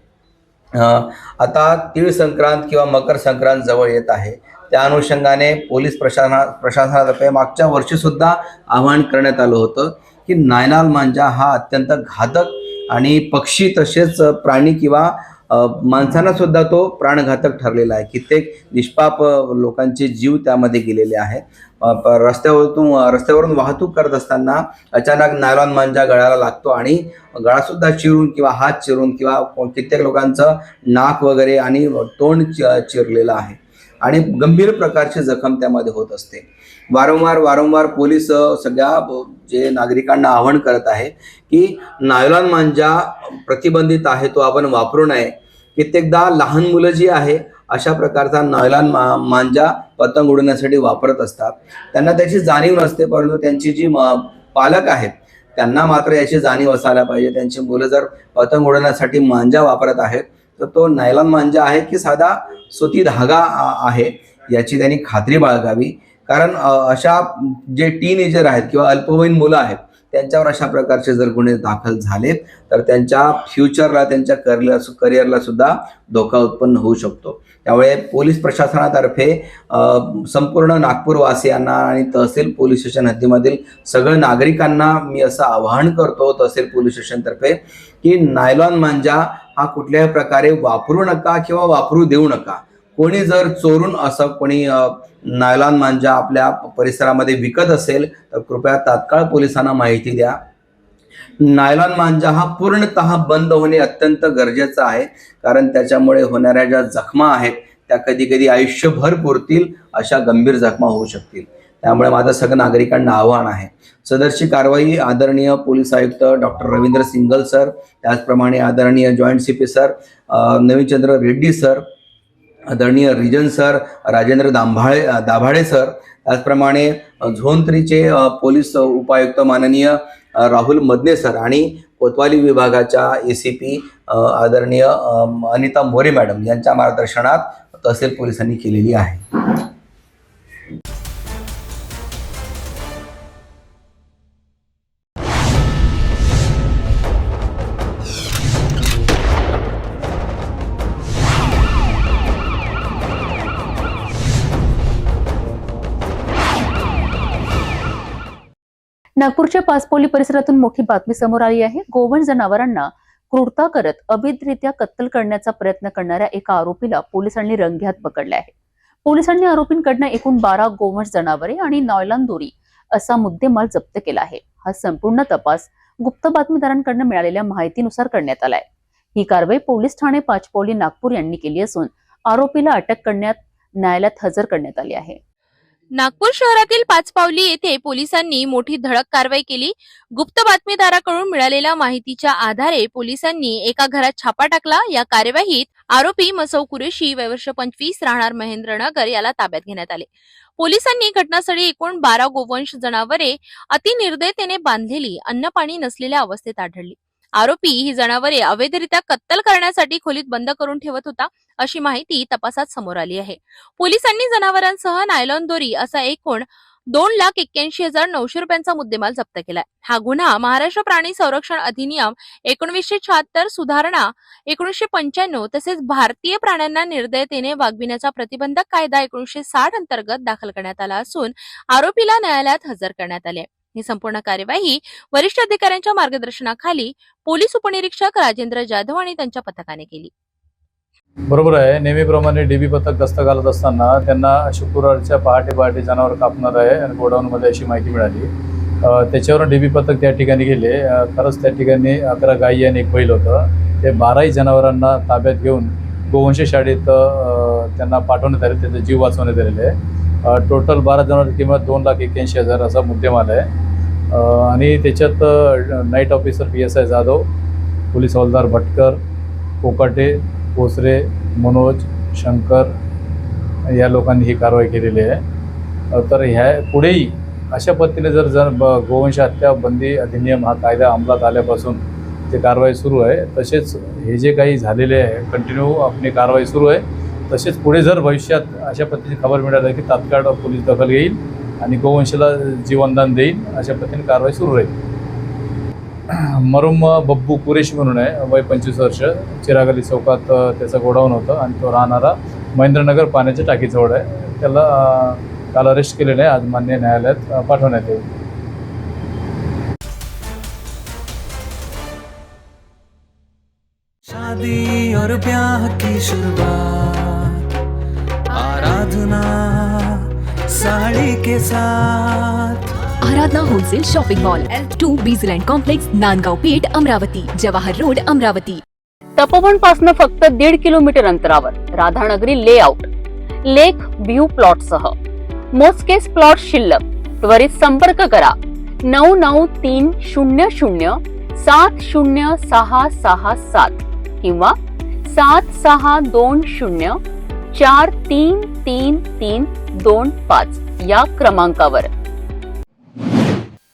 आता तीळ संक्रांत किंवा मकर संक्रांत जवळ येत आहे, त्या अनुषंगाने पोलीस प्रशासनातर्फे मागच्या वर्षी सुद्धा आवाहन करण्यात आलं होतं की नायलॉन मांजा हा अत्यंत घातक आणि पक्षी तसेच प्राणी किंवा माणसांना सुद्धा तो प्राणघातक ठरलेला आहे. कित्येक निष्पाप लोकांचे जीव त्यामध्ये गेलेले आहेत. रस्त्यावरून वाहतूक करत असताना अचानक नायलॉन मांजा गळ्याला लागतो आणि गळासुद्धा चिरून किंवा हात चिरून किंवा कित्येक लोकांचं नाक वगैरे आणि तोंड चिरलेलं आहे आणि गंभीर प्रकारची जखम त्यामध्ये होत असते. वारंवार पोलीस सगळ्या जे नागरिकांना आवाहन करत आहे की नायलॉन मांजा प्रतिबंधित आहे, तो आपण वापरू नये. कित्येकदा लहान मुलं जी आहे अशा प्रकारचा नायलॉन मांजा पतंग उडवण्यासाठी वापरत असतात. त्यांना त्याची जाणीव नसते, परंतु त्यांची जी पालक आहेत त्यांना मात्र याची जाणीव असायला पाहिजे. त्यांची मुलं जर पतंग उडवण्यासाठी मांजा वापरत आहेत तर तो नायलॉन मांजा आहे की साधा सुती धागा आहे याची त्यांनी खात्री बाळगावी. कारण अशा जे टीनेजर आहेत किंवा अल्पवयीन मुलं आहेत त्यांच्यावर अशा प्रकारचे जर गुन्हे दाखल झाले तर त्यांच्या फ्युचरला, त्यांच्या करिअरला सुद्धा धोका उत्पन्न होऊ शकतो. त्यामुळे पोलीस प्रशासनातर्फे संपूर्ण नागपूरवासियांना आणि तहसील पोलीस स्टेशन हद्दीमधील सगळ्या नागरिकांना मी असं आवाहन करतो तहसील पोलीस स्टेशनतर्फे की नायलॉन मांजा हा कुठल्याही प्रकारे वापरू नका किंवा वापरू देऊ नका. कोणी जर चोरून असं कोणी नायलॉन मांजा आपल्या परिसरामध्ये विकत असेल तर कृपया तात्काळ पोलिसांना माहिती द्या. नायलॉन मांजा हा पूर्णतः बंद होणे अत्यंत गरजेचं आहे, कारण त्याच्यामुळे होणाऱ्या ज्या जखमा आहेत त्या कधी कधी आयुष्यभर पुरतील अशा गंभीर जखमा होऊ शकतील. त्यामुळे माझं सगळ्या नागरिकांना आव्हान आहे, सदरची कारवाई आदरणीय पोलीस आयुक्त डॉक्टर रवींद्र सिंगल सर, त्याचप्रमाणे आदरणीय joint CP sir Navinchandra Reddy sir, आदरणीय region sir Rajendra Dabhade sir, त्याचप्रमाणे झोन 3चे पोलीस उपायुक्त माननीय राहुल मदने सर आणि कोतवाली विभागाच्या ACP आदरणीय अनिता मोरे मॅडम यांच्या मार्गदर्शनात तहसील पोलिसांनी केलेली आहे.
नागपूरच्या पाचपौली परिसरातून मोठी बातमी समोर आली आहे. गोवंश जनावरांना क्रूरता करत अवैधरित्या कत्तल करण्याचा प्रयत्न करणाऱ्या एका आरोपीला पोलिसांनी रंगेहात पकडले आहे. पोलिसांनी आरोपींकडनं एकूण 12 गोवंश जनावरे आणि नॉयलॉन दोरी असा मुद्देमाल जप्त केला आहे. हा संपूर्ण तपास गुप्त बातमीदारांकडून मिळालेल्या माहितीनुसार करण्यात आलाय. ही कारवाई पोलीस ठाणे पाचपौली नागपूर यांनी केली असून आरोपीला अटक करण्यात न्यायालयात हजर करण्यात आली आहे.
नागपूर शहरातील पाचपावली येथे पोलिसांनी मोठी धडक कारवाई केली. गुप्त बातमीदाराकडून मिळालेल्या माहितीच्या आधारे पोलिसांनी एका घरात छापा टाकला. या कार्यवाहीत आरोपी मसौ कुरेशी वय वर्ष 25 राहणार महेंद्रनगर याला ताब्यात घेण्यात आले. पोलिसांनी घटनास्थळी एकूण 12 गोवंश जनावरे अतिनिर्दयतेने बांधलेली अन्नपाणी नसलेल्या अवस्थेत आढळली. आरोपी ही जनावरे अवैधरित्या कत्तल करण्यासाठी खोलीत बंद करून ठेवत होता अशी माहिती तपासात समोर आली आहे. पोलिसांनी जनावरांसह नायलॉन दोरी असा एकूण 2,81,900 रुपयांचा मुद्देमाल जप्त केलाय. हा गुन्हा महाराष्ट्र प्राणी संरक्षण अधिनियम 1976 सुधारणा 1995 तसेच भारतीय प्राण्यांना निर्दयतेने वागविण्याचा प्रतिबंधक कायदा 1960 अंतर्गत दाखल करण्यात आला असून आरोपीला न्यायालयात हजर करण्यात आले. ही संपूर्ण कार्यवाही वरिष्ठ अधिकाऱ्यांच्या मार्गदर्शनाखाली पोलीस उपनिरीक्षक राजेंद्र जाधव आणि त्यांच्या पथकाने केली.
बरोबर आहे. नेहमीप्रमाणे DB पथक गस्त घालत असताना त्यांना शुक्रवारच्या पहाटे जनावर कापणार आहे आणि गोडाऊनमध्ये अशी माहिती मिळाली. त्याच्यावरून DB पथक त्या ठिकाणी गेले. खरंच त्या ठिकाणी 11 गायी आणि 1 बैल होतं. ते 12 जनावरांना ताब्यात घेऊन गोवंश शाळेत त्यांना पाठवण्यात आले. त्याचा जीव वाचवण्यात आलेले आहे. टोटल 12 जनावरांची किंमत 2,81,000 असा मुद्देमाल आहे. आणि त्याच्यात night officer PSI Jadhav, police हवालदार भटकर, कोकाटे, कोसरे, मनोज, शंकर या लोकांनी ही कारवाई केलेली आहे. तर ह्या पुढेही अशा पद्धतीने जर गोवंश हत्या बंदी अधिनियम हा कायदा अंमलात आल्यापासून जे कारवाई सुरू आहे तसेच हे जे काही झालेले आहे कंटिन्यू आपली कारवाई सुरू आहे. तसेच पुढे जर भविष्यात अशा पद्धतीची खबर मिळाली की तात्काळ पोलीस दखल घेईल आणि गोवंशाला जीवनदान देईल अशा पद्धतीने कारवाई सुरू राहील. मरुम बब्बू कुरेशी म्हणून आहे, वय 25 वर्ष, चिरागली चौकात त्याचं गोडाऊन होतं आणि तो राहणारा महेंद्रनगर पाण्याच्या टाकीजवळ आहे. त्याला काल अरेस्ट केलेलं आहे. आज मान्य न्यायालयात पाठवण्यात येईल.
शादी और ब्याह की शुरुआत आराधना साड़ी के साथ.
Aradhana wholesale shopping mall L2 Bijland complex Nandgaon Peth Amravati Jawahar road Amravati.
Tapovan पासून फक्त 1.5 किलोमीटर अंतरावर Radhanagari layout lake view plot सह मोजकेच प्लॉट शिल्लक. त्वरित संपर्क करा 9930706667 किंवा 7620433325 या क्रमांकावर.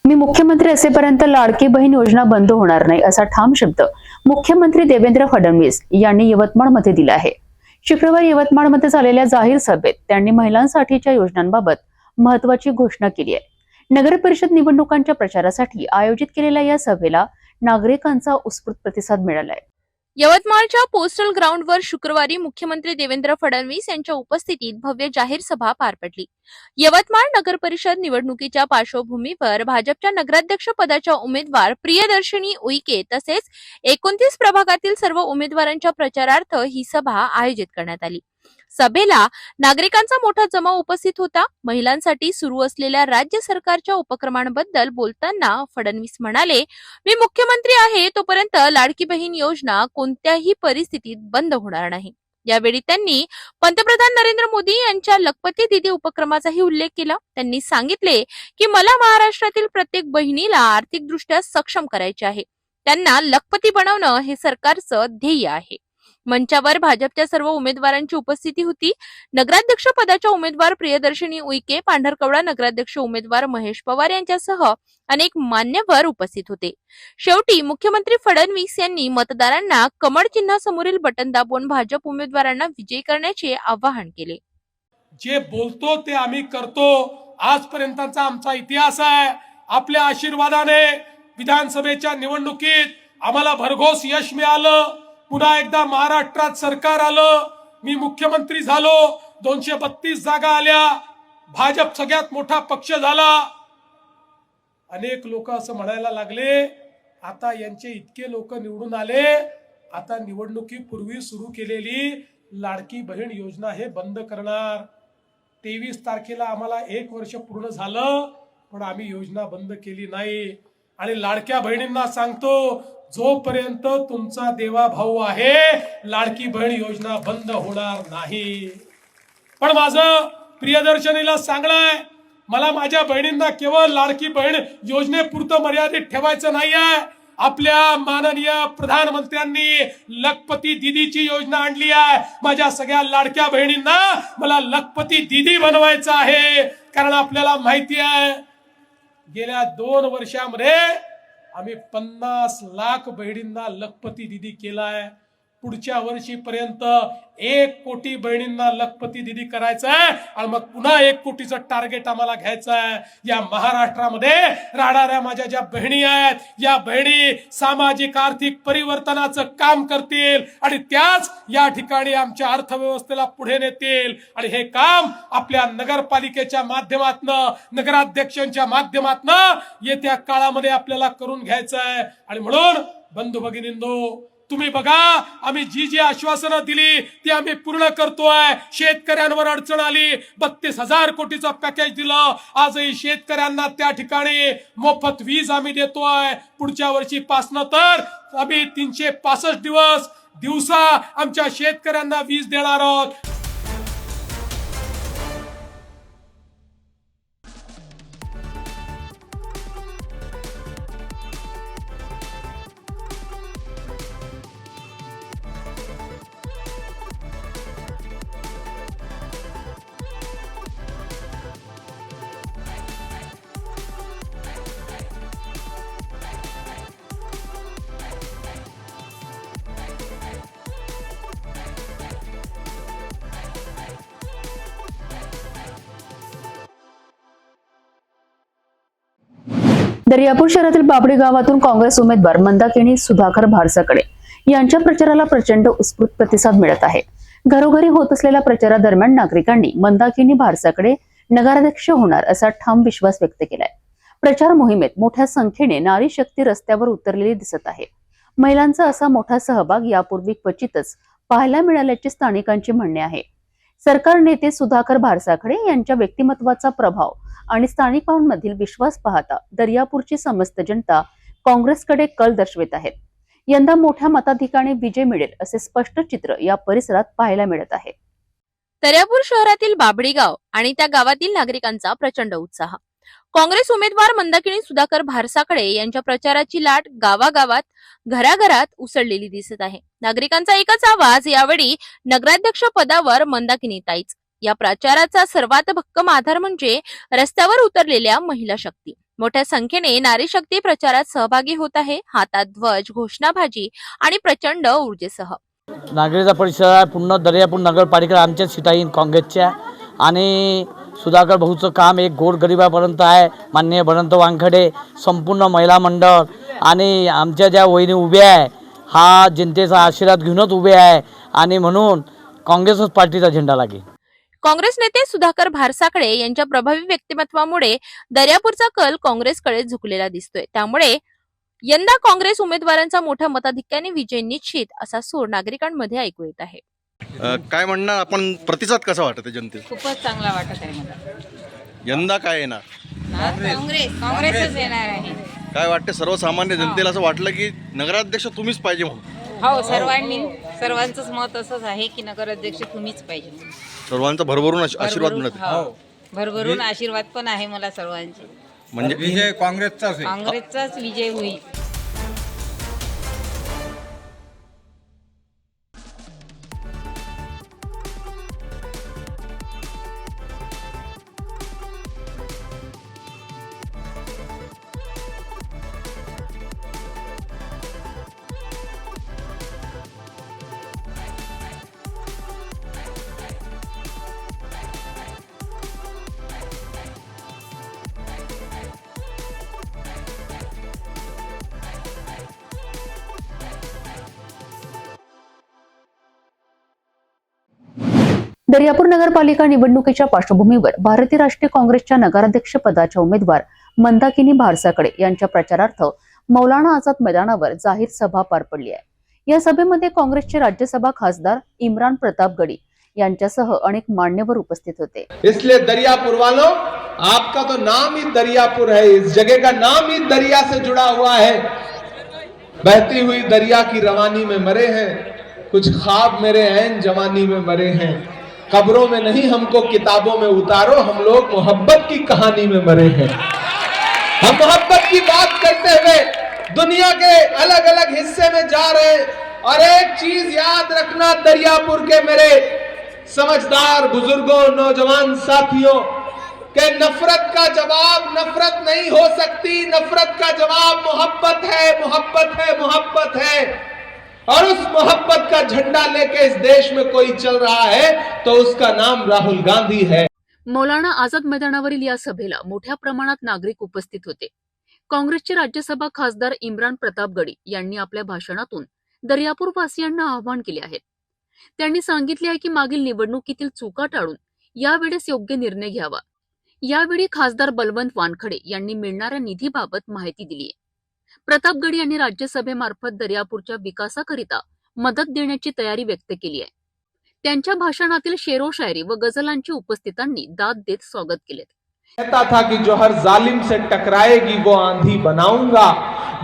मी मुख्यमंत्री असेपर्यंत लाडकी बहीण योजना बंद होणार नाही असा ठाम शब्द मुख्यमंत्री देवेंद्र फडणवीस यांनी यवतमाळमध्ये दिला आहे. शुक्रवारी यवतमाळमध्ये झालेल्या जाहीर सभेत त्यांनी महिलांसाठीच्या योजनांबाबत महत्वाची घोषणा केली आहे. नगर परिषद निवडणुकांच्या प्रचारासाठी आयोजित केलेल्या या सभेला नागरिकांचा उत्स्फूर्त प्रतिसाद मिळालाय.
यवतमाळच्या पोस्टल ग्राउंडवर शुक्रवारी मुख्यमंत्री देवेंद्र फडणवीस यांच्या उपस्थितीत भव्य जाहीर सभा पार पडली. यवतमाळ नगर परिषद निवडणुकीच्या पार्श्वभूमीवर भाजपच्या नगराध्यक्ष पदाच्या उमेदवार प्रियदर्शनी उईके तसेच 29 प्रभागातील सर्व उमेदवारांच्या प्रचारार्थ ही सभा आयोजित करण्यात आली. सभेला नागरिकांचा मोठा जमाव उपस्थित होता. महिलांसाठी सुरू असलेल्या राज्य सरकारच्या उपक्रमांबद्दल बोलताना फडणवीस म्हणाले, मी मुख्यमंत्री आहे तोपर्यंत लाडकी बहीण योजना कोणत्याही परिस्थितीत बंद होणार नाही. यावेळी त्यांनी पंतप्रधान नरेंद्र मोदी यांच्या लखपती दीदी उपक्रमाचाही उल्लेख केला. त्यांनी सांगितले की मला महाराष्ट्रातील प्रत्येक बहिणीला आर्थिकदृष्ट्या सक्षम करायचे आहे. त्यांना लखपती बनवणं हे सरकारचं ध्येय आहे. मंचावर भाजपच्या सर्व उमेदवारांची उपस्थिती होती. नगराध्यक्ष पदाच्या उमेदवार प्रियदर्शनी उईके, पांढरकवडा नगराध्यक्ष उमेदवार महेश पवार यांच्यासह अनेक मान्यवर उपस्थित होते. शेवटी मुख्यमंत्री फडणवीस यांनी मतदारांना कमळ चिन्हासमोरील बटन दाबून भाजप उमेदवारांना विजयी करण्याचे आवाहन केले.
जे बोलतो ते आम्ही करतो. आजपर्यंतचा आमचा इतिहास आहे. आपल्या आशीर्वादाने विधानसभेच्या निवडणुकीत आम्हाला भरघोस यश मिळालं. पुन्हा एकदा महाराष्ट्रात सरकार आलं. मी मुख्यमंत्री झालो. 232 जागा आल्या. भाजप सगळ्यात मोठा पक्ष झाला. अनेक लोक असं म्हणायला लागले, आता यांचे इतके लोक निवडून आले, आता निवडणुकीपूर्वी सुरू केलेली लाडकी बहीण योजना हे बंद करणार. 23 तारखेला आम्हाला 1 वर्ष पूर्ण झालं, पण आम्ही योजना बंद केली नाही. आणि लाडक्या बहिणींना सांगतो, जोपर्यंत तुमचा देवा भाऊ आहे, लाडकी बहीण योजना बंद होणार नाही. पण माझं प्रियदर्शनीला सांगणंय, मला माझ्या बहिणींना केवळ लाडकी बहीण योजनेपुरतं मर्यादित ठेवायचं नाहीये. आपल्या माननीय प्रधानमंत्र्यांनी लखपती दीदीची योजना आणली आहे. माझ्या सगळ्या लाडक्या बहिणींना मला लखपती दीदी बनवायचं आहे. कारण आपल्याला माहिती आहे, गेल्या 2 वर्षामध्ये आम्ही 50 लाख बहिणींना लखपती दीदी केलाय. पुढच्या वर्षीपर्यंत 1 कोटी बहिणींना लखपती दीदी करायचं आहे. आणि मग पुन्हा 1 कोटीचं टार्गेट आम्हाला घ्यायचं आहे. या महाराष्ट्रामध्ये राहणाऱ्या माझ्या ज्या बहिणी आहेत, या बहिणी सामाजिक आर्थिक परिवर्तनाचं काम करतील आणि त्याच या ठिकाणी आमच्या अर्थव्यवस्थेला पुढे नेतील. आणि हे काम आपल्या नगरपालिकेच्या माध्यमातनं, नगराध्यक्षांच्या माध्यमातनं येत्या काळामध्ये आपल्याला करून घ्यायचं आहे. आणि म्हणून बंधू भगिनींनो, तुम्ही बघा, आम्ही जी आश्वासनं दिली ती आम्ही पूर्ण करतोय. शेतकऱ्यांवर अडचण आली, 32,000 कोटीचं पॅकेज दिलं. आजही शेतकऱ्यांना त्या ठिकाणी मोफत वीज आम्ही देतोय. पुढच्या वर्षीपासनं तर आम्ही 365 दिवसा आमच्या शेतकऱ्यांना वीज देणार आहोत.
दर्यापूर शहरातील बाबडी गावातून काँग्रेस उमेदवार मंदाकिनी सुधाकर भारसाकडे यांच्या प्रचाराला प्रचंड उत्स्फूर्त प्रतिसाद मिळत आहे. घरोघरी होत असलेल्या प्रचारादरम्यान नागरिकांनी मंदाकिनी भारसाकडे नगराध्यक्ष होणार असा ठाम विश्वास व्यक्त केलाय. प्रचार मोहिमेत मोठ्या संख्येने नारी शक्ती रस्त्यावर उतरलेली दिसत आहे. महिलांचा असा मोठा सहभाग यापूर्वी क्वचितच पाहायला मिळाल्याचे स्थानिकांचे म्हणणे आहे. सरकार नेते सुधाकर भारसाकडे यांच्या व्यक्तिमत्वाचा प्रभाव आणि स्थानिकांमधील विश्वास पाहता दर्यापूरची समस्त जनता काँग्रेसकडे कल दर्शवित आहेत. यंदा मोठ्या मताधिकाने विजय मिळेल असे स्पष्ट चित्र या परिसरात पाहायला मिळत आहे.
दर्यापूर शहरातील बाबडी गाव आणि त्या गावातील नागरिकांचा प्रचंड उत्साह. काँग्रेस उमेदवार मंदाकिनी सुधाकर भारसाकडे यांच्या प्रचाराची लाट गावागावात, घराघरात उसळलेली दिसत आहे. नागरिकांचा एकच आवाज यावेळी नगराध्यक्ष पदावर मंदाकिनी ताईच. या प्रचाराचा सर्वात भक्कम आधार म्हणजे रस्त्यावर उतरलेल्या महिला शक्ती. मोठ्या संख्येने नारी शक्ती प्रचारात सहभागी होत आहे. हातात ध्वज, घोषणाबाजी आणि प्रचंड ऊर्जेसह.
नागरीचा परिसर आहे. पूर्ण दर्यापूर नगरपालिका आमच्या सीटाईन काँग्रेसच्या. आणि सुधाकर भाऊचं काम एक गोरगरिबापर्यंत आहे. माननीय भरंत वानखडे, संपूर्ण महिला मंडळ आणि आमच्या ज्या वहिनी उभ्या आहे, हा जनतेचा आशीर्वाद घेऊनच उभे आहे. आणि म्हणून काँग्रेसच पार्टीचा झेंडा लागेल.
काँग्रेस नेते सुधाकर भारसाकडे यांच्या प्रभावी व्यक्तिमत्वामुळे दर्यापूरचा कल काँग्रेसकडे झुकलेला दिसतोय. त्यामुळे यंदा काँग्रेस उमेदवारांचा मोठ्या मताधिक्याने विजय निश्चित असा सूर नागरिकांमध्ये ऐकू येत आहे.
काय म्हणणार आपण, प्रतिसाद कसा वाटत जनतेचा?
खूपच चांगला वाटत आहे मला.
यंदा काय येणार?
काँग्रेसच येणार आहे.
काय वाटतं सर्वसामान्य जनतेला? असं वाटलं की नगराध्यक्ष तुम्हीच पाहिजे म्हणून?
हो, सर्वांचंच मत असंच आहे की नगराध्यक्ष तुम्हीच पाहिजे.
सर्वांचा भरभरून आशीर्वाद मिळत आहे.
भरभरून आशीर्वाद पण आहे मला सर्वांचे.
म्हणजे
विजय
काँग्रेसचाच विजय होईल.
दर्यापूर नगरपालिका निवडणुकीच्या पार्श्वभूमीवर भारतीय राष्ट्रीय काँग्रेसच्या नगराध्यक्ष पदाच्या उमेदवार मंदाकिनी भारसाकडे यांच्या प्रचारार्थ मौलाना आझाद मैदानावर जाहीर सभा पार पडली आहे। या सभेमध्ये काँग्रेसचे राज्यसभा खासदार इम्रान प्रताप गडी यांच्यासह अनेक मान्यवर उपस्थित होते।
इसलिए दरियापुर वालों, आपका तो नाम ही दरियापुर है, इस जगह का नाम ही दरिया से जुड़ा हुआ है। बहती हुई दरिया की रवानी में मरे हैं, कुछ ख्वाब मेरे ऐन जवानी में मरे हैं। कब्रों में नहीं हमको किताबों में उतारो, हम लोग मोहब्बत की कहानी में मरे हैं। हम मोहब्बत की बात करते हुए दुनिया के अलग अलग हिस्से में जा रहे हैं। और एक चीज याद रखना दरियापुर के मेरे समझदार बुजुर्गों, नौजवान साथियों, के नफरत का जवाब नफरत नहीं हो सकती। नफरत का जवाब मोहब्बत है, मोहब्बत है, मोहब्बत है। और उस मोहब्बत का झंडा लेके इस देश में कोई चल रहा है तो उसका नाम राहुल गांधी है।
मौलाना आझाद मैदानावरील या सभेला मोठ्या प्रमाणात नागरिक उपस्थित होते। काँग्रेसचे राज्यसभा खासदार इम्रान प्रताप गडी यांनी आपल्या भाषणातून दर्यापूर वासियांना आवाहन केले आहे। त्यांनी सांगितले आहे की मागील निवडणुकीतील चुका टाळून यावेळेस योग्य निर्णय घ्यावा। यावेळी खासदार बलवंत वानखडे यांनी मिळणाऱ्या निधीबाबत माहिती दिली आहे। प्रताप गडी यांनी राज्यसभेमार्फत दर्यापूरच्या विकासाकरिता मदत देण्याची तयारी व्यक्त केली आहे। त्यांच्या भाषणातील शेरो शायरी व गझलांची उपस्थितांनी दाद देत स्वागत केले।
कहता था कि जो हर जालिम से टकराएगी वो आंधी बनाऊंगा,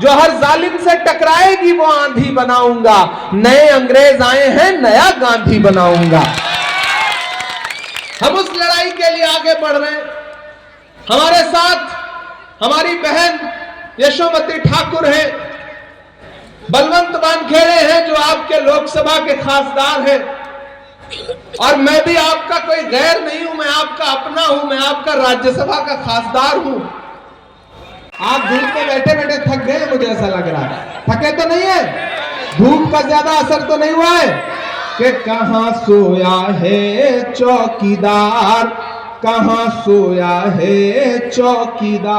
जो हर जालिम से टकराएगी वो आंधी बनाऊंगा। नए अंग्रेज आए हैं, नया गांधी बनाऊंगा। हम उस लड़ाई के लिए आगे बढ़ रहे हैं। हमारे साथ हमारी बहन यशोमती ठाकुर है, बलवंत वानखेड़े हैं जो आपके लोकसभा के खासदार हैं। और मैं भी आपका कोई गैर नहीं हूं, मैं आपका अपना हूं, मैं आपका राज्यसभा का खासदार हूं। आप धूप में बैठे बैठे थक गए, मुझे ऐसा लग रहा है। थके तो नहीं है? धूप का ज्यादा असर तो नहीं हुआ है? कि कहां सोया है चौकीदार, कहां सोया है चौकीदार।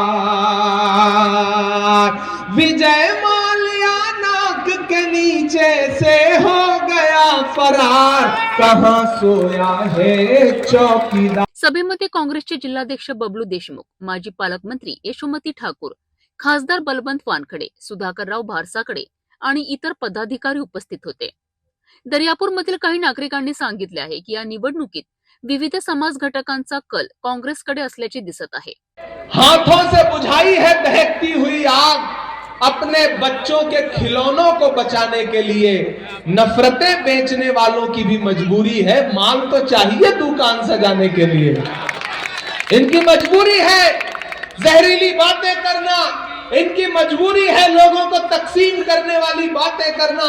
विजय माल्या नाक के नीचे से हो गया फरार, कहां सोया है चौकीदार।
सभेमध्ये काँग्रेसचे जिल्हाध्यक्ष बबलू देशमुख, माजी पालकमंत्री यशोमती ठाकूर, खासदार बलवंत वानखडे, सुधाकरराव भारसाकडे आणि इतर पदाधिकारी उपस्थित होते। दर्यापूरमधील काही नागरिकांनी सांगितले आहे की या निवडणुकीत विविध समाज घटकांचा कल काँग्रेसकडे असल्याचे दिसत आहे।
हाथों से बुझाई है दहकती हुई आग, अपने बच्चों के खिलौनों को बचाने के लिए नफरतें बेचने वालों की भी मजबूरी है। माल तो चाहिए दुकान सजाने के लिए, इनकी मजबूरी है जहरीली बातें करना, इनकी मजबूरी है लोगों को तकसीम करने वाली बातें करना।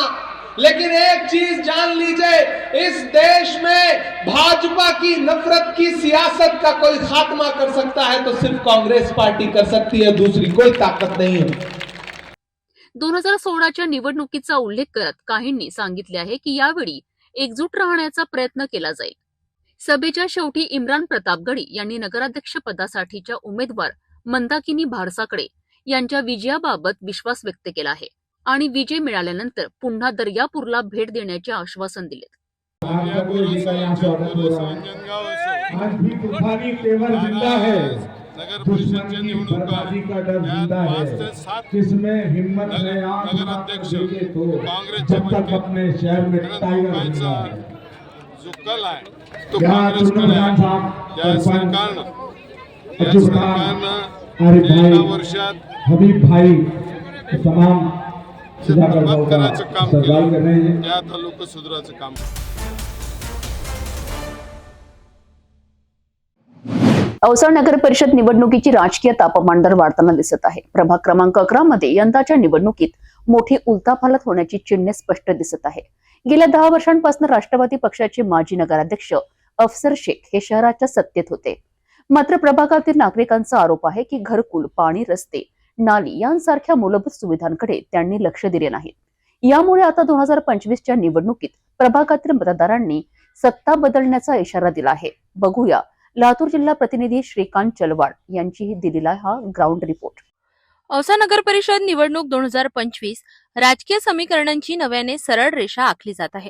लेकिन एक चीज जान लीजिए, इस देश में भाजपा की नफरत की सियासत का कोई खात्मा कर सकता है तो सिर्फ कांग्रेस पार्टी कर सकती है, दूसरी कोई ताकत नहीं है।
2016च्या निवडणुकीचा उल्लेख करत काहींनी सांगितले आहे की यावेळी एकजूट राहण्याचा प्रयत्न केला जाईल। सभेच्या शेवटी इम्रान प्रताप गडी यांनी नगराध्यक्ष पदासाठीच्या उमेदवार मंदाकिनी भारसाकडे यांच्या विजयाबाबत विश्वास व्यक्त केला आहे आणि विजय मिळाल्यानंतर पुन्हा दर्यापूरला भेट देण्याचे आश्वासन दिले।
आज भी तूफानी तेवर जिंदा है, दुश्मन की बर्बादी का डर जिंदा है। किसमें हिम्मत है नगराध्यक्ष तो जब तक अपने शहर में टाइगर जिंदा है।
जो कल आहे तो काँग्रेसकडे सरकारनं वर्षात
हबीब भाई तमाम
बरबाद करायचं काम केलं, त्या तालुका सुधारायचं काम।
औसा नगर परिषद निवडणुकीची राजकीय तापमानदर वाढताना दिसत आहे। प्रभाग क्रमांक 11 मध्ये यंदाच्या निवडणुकीत मोठी उलथापालथ होण्याची चिन्हे स्पष्ट दिसत आहे। गेल्या 10 वर्षांपासून राष्ट्रवादी पक्षाचे माजी नगराध्यक्ष अफसर शेख हे शहराच्या सत्तेत होते। मात्र प्रभागातील नागरिकांचा आरोप आहे की घरकुल, पाणी, रस्ते, नाली यांसारख्या मूलभूत सुविधांकडे त्यांनी लक्ष दिले नाही। यामुळे आता 2025च्या निवडणुकीत प्रभागातील मतदारांनी सत्ता बदलण्याचा इशारा दिला आहे। बघूया लातूर जिल्हा प्रतिनिधी श्रीकांत चलवाड यांची दिलेला हा ग्राउंड रिपोर्ट।
औसा नगर परिषद निवडणूक 2025 राजकीय समीकरणांची नव्याने सरळ रेषा आखली जात आहे।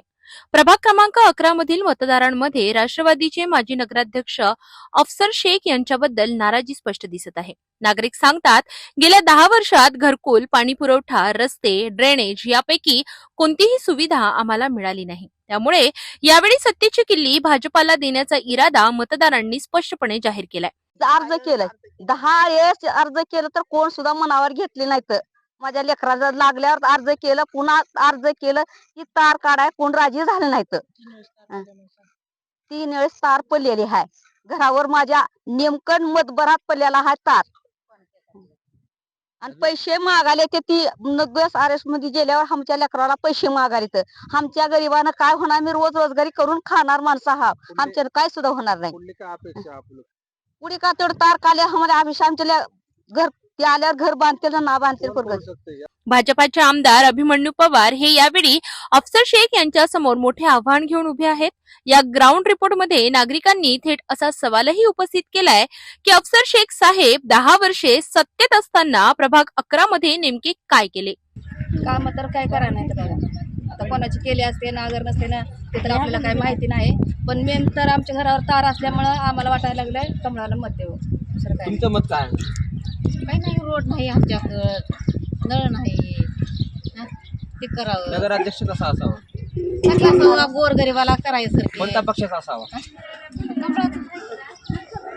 प्रभाग क्रमांक 11 मधील मतदारांमध्ये राष्ट्रवादीचे माजी नगराध्यक्ष अफसर शेख यांच्याबद्दल नाराजी स्पष्ट दिसत आहे. नागरिक सांगतात, गेल्या 10 वर्षात घरकुल, पाणी पुरवठा, रस्ते, ड्रेनेज यापैकी कोणतीही सुविधा आम्हाला मिळाली नाही. त्यामुळे यावेळी सत्तेची किल्ली भाजपाला देण्याचा इरादा मतदारांनी स्पष्टपणे जाहीर केलाय.
अर्ज केलाय 10 वेळेस अर्ज केलं तर कोण सुद्धा मनावर घेतली नाही. तर माझ्या लेकराला लागल्यावर अर्ज केलं, पुन्हा अर्ज केलं की तार काढाय कोण राजी झाले नाहीत. 3 वेळेस तार पडलेली आहे घरावर. माझ्या नेमकं मतभरात पडलेला आहे तार. आणि पैसे मागाले ते ती नगस आर एस मध्ये गेल्यावर आमच्या लेकराला पैसे मागाले. तर आमच्या गरिबानं काय होणार? मी रोज रोजगारी करून खाणार माणसं आहात, आमच्या काय सुद्धा होणार नाही. पुढे का तेवढं तार काले आम्हाला अभिषेक आमच्या घर ते आल्यावर घर बांधतील ना बांधतील.
भाजपाचे आमदार अभिमन्यू पवार हे यावेळी अफसर शेख यांच्या समोर मोठे आव्हान घेऊन उभे आहेत. या ग्राउंड रिपोर्टमध्ये नागरिकांनी थेट असा सवालही उपस्थित केलाय की अफसर शेख साहेब 10 वर्षे सत्तेत असताना प्रभाग 11 मध्ये नेमके काय केले?
काम तर काय करा नाही तर आता कोणाची केली असते ना अगर नसते ना ते तर आपल्याला काही माहिती नाही. पण मेन तर आमच्या घरावर तार असल्यामुळे आम्हाला वाटायला लागलंय कमळाला मत देऊ. दुसरं काय
तुमचं मत काय?
काही नाही. रोड नाही आमच्याकडं, नळ नाही. ते करावं.
नगराध्यक्ष कसा असावा?
चांगला गोरगरिबाला करायचं.
कोणत्या पक्षाचा असावा?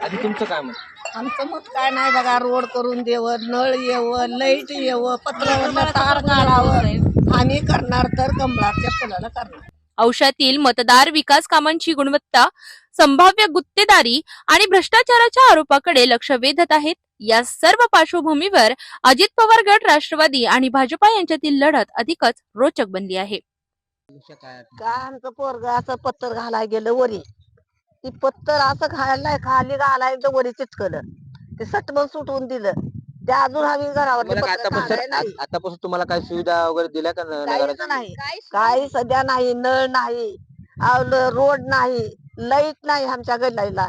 आधी तुमचं काय मत?
आमचं मत काय नाही बघा. रोड करून देवं, नळ येवं, लाईट येवं, पत्रावरनं तार काढावं. आम्ही करणार तर कमळाच्या फुलाला करणार.
औषधातील मतदार विकास कामांची गुणवत्ता, संभाव्य गुत्तेदारी आणि भ्रष्टाचाराच्या आरोपाकडे लक्ष वेधत आहेत. या सर्व पार्श्वभूमीवर अजित पवार गट, राष्ट्रवादी आणि भाजपा यांच्यातील लढत अधिकच रोचक बनली आहे.
काय आमचं पोरग असं पत्तर घालायला गेलं वरी, ती पत्तर असं घालाय खाली घालायचं वरी चिटकलं, ते सटबन सुटवून दिलं. ते अजून आम्ही घरावर
आतापासून तुम्हाला काय सुविधा वगैरे दिल्या का?
नाही, काही सध्या नाही. नळ नाही, रोड नाही, लाईट नाही आमच्या गल्लीला.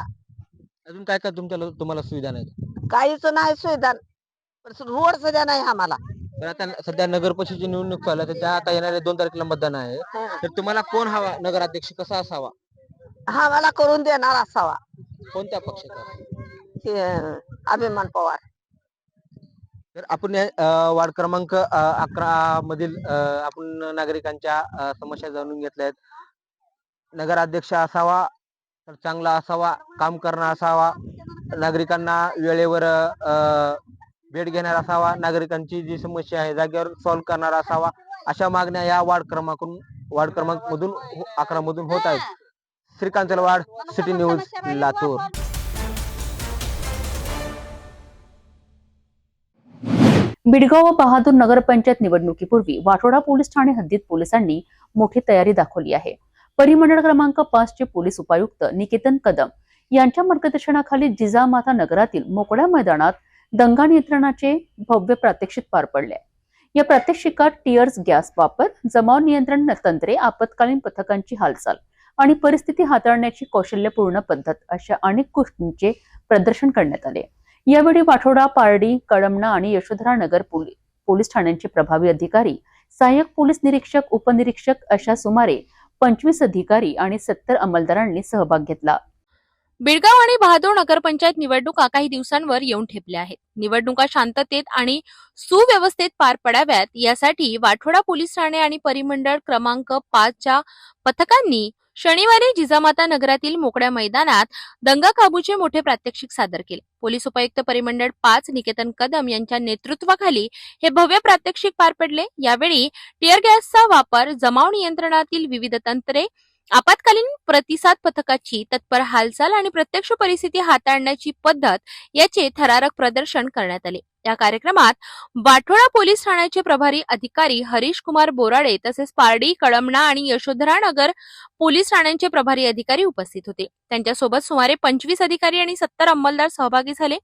अजून काय काय तुम्हाला सुविधा नाही?
काहीच नाही सुविधा. रोड सध्या नाही आम्हाला.
पण आता सध्या नगर परिषदेची निवडणूक चालू आहे, त्या आता येणाऱ्या 2 तारखेला मतदान आहे. तर तुम्हाला कोण हवा? नगराध्यक्ष कसा असावा?
आम्हाला करून देणार असावा.
कोणत्या पक्षाचा?
अभिमान पवार.
तर आपण वार्ड क्रमांक 11 मधील आपण नागरिकांच्या समस्या जाणून घेतल्या आहेत. नगराध्यक्ष असावा तर चांगला असावा, काम करणारा असावा, नागरिकांना वेळेवर भेट घेणार असावा, नागरिकांची जी समस्या आहे जागेवर सॉल्व्ह करणारा असावा, अशा मागण्या या वार्ड क्रमांक मधून 11 मधून होत आहेत. Shrikant Chalwad, city news, Latur.
बिडगाव व बहादूर नगरपंचायत निवडणुकीपूर्वी वाठोडा पोलीस ठाणे हद्दीत पोलिसांनी मोठी तयारी दाखवली आहे. परिमंडळ क्रमांक 5 चे पोलीस उपायुक्त निकेतन कदम यांच्या मार्गदर्शनाखाली जिजामाता नगरातील मोकळ्या मैदानात दंगा नियंत्रणाचे भव्य प्रात्यक्षिक पार पडले. या प्रात्यक्षिकात टिअर्स गॅस वापर, जमाव नियंत्रण तंत्रे, आपत्कालीन पथकांची हालचाल आणि परिस्थिती हाताळण्याची कौशल्यपूर्ण पद्धत अशा अनेक गोष्टींचे प्रदर्शन करण्यात आले. यावेळी वाठोडा, पारडी, कळमना आणि यशोधरा नगर पोलीस ठाण्यांचे प्रभावी अधिकारी, सहाय्यक पोलीस निरीक्षक, उपनिरीक्षक अशा सुमारे 25 अधिकारी आणि 70 अंमलदारांनी सहभाग घेतला.
बिडगाव आणि बहादूर नगरपंचायत निवडणुका काही दिवसांवर येऊन ठेपल्या आहेत. निवडणुका शांततेत आणि सुव्यवस्थेत पार पडाव्यात यासाठी वाठोडा पोलीस ठाणे आणि परिमंडळ क्रमांक 5 च्या पथकांनी शनिवारी जिजामाता नगरातील मोकळ्या मैदानात दंगा काबूचे मोठे प्रात्यक्षिक सादर केले. पोलीस उपायुक्त परिमंडळ 5 निकेतन कदम यांच्या नेतृत्वाखाली हे भव्य प्रात्यक्षिक पार पडले. यावेळी टिअर गॅसचा वापर, जमाव नियंत्रणातील विविध तंत्रे, आपत्कालीन प्रतिसाद पथकाची तत्पर हालचाल आणि प्रत्यक्ष परिस्थिती हाताळण्याची पद्धत याचे थरारक प्रदर्शन करण्यात आले. या कार्यक्रमात वाठोडा पोलीस ठाण्याचे प्रभारी अधिकारी हरीश कुमार बोराडे तसेच पारडी, कळमना आणि यशोधरा नगर पोलीस ठाण्यांचे प्रभारी अधिकारी उपस्थित होते. त्यांच्यासोबत सुमारे 25 अधिकारी आणि 70 अंमलदार सहभागी झाले.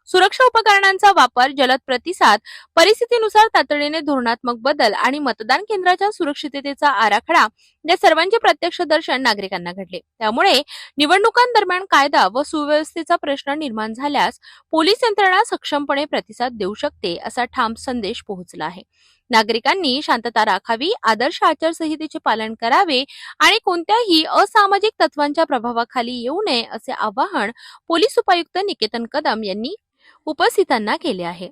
सुरक्षा उपकरणांचा वापर, जलद प्रतिसाद, परिस्थितीनुसार तातडीने धोरणात्मक बदल आणि मतदान केंद्राच्या सुरक्षिततेचा आराखडा या सर्वांचे प्रत्यक्ष दर्शन नागरिकांना घडले. त्यामुळे निवडणुकांदरम्यान कायदा व सुव्यवस्थेचा प्रश्न निर्माण झाल्यास पोलीस यंत्रणा सक्षमपणे प्रतिसाद देऊ शकते असा ठाम संदेश पोहोचला आहे. नागरिकांनी शांतता राखावी, आदर्श आचारसंहितेचे पालन करावे आणि कोणत्याही असामाजिक तत्वांच्या प्रभावाखाली येऊ नये असे आवाहन पोलीस उपायुक्त निकेतन कदम यांनी उपस्थितांना केले आहे.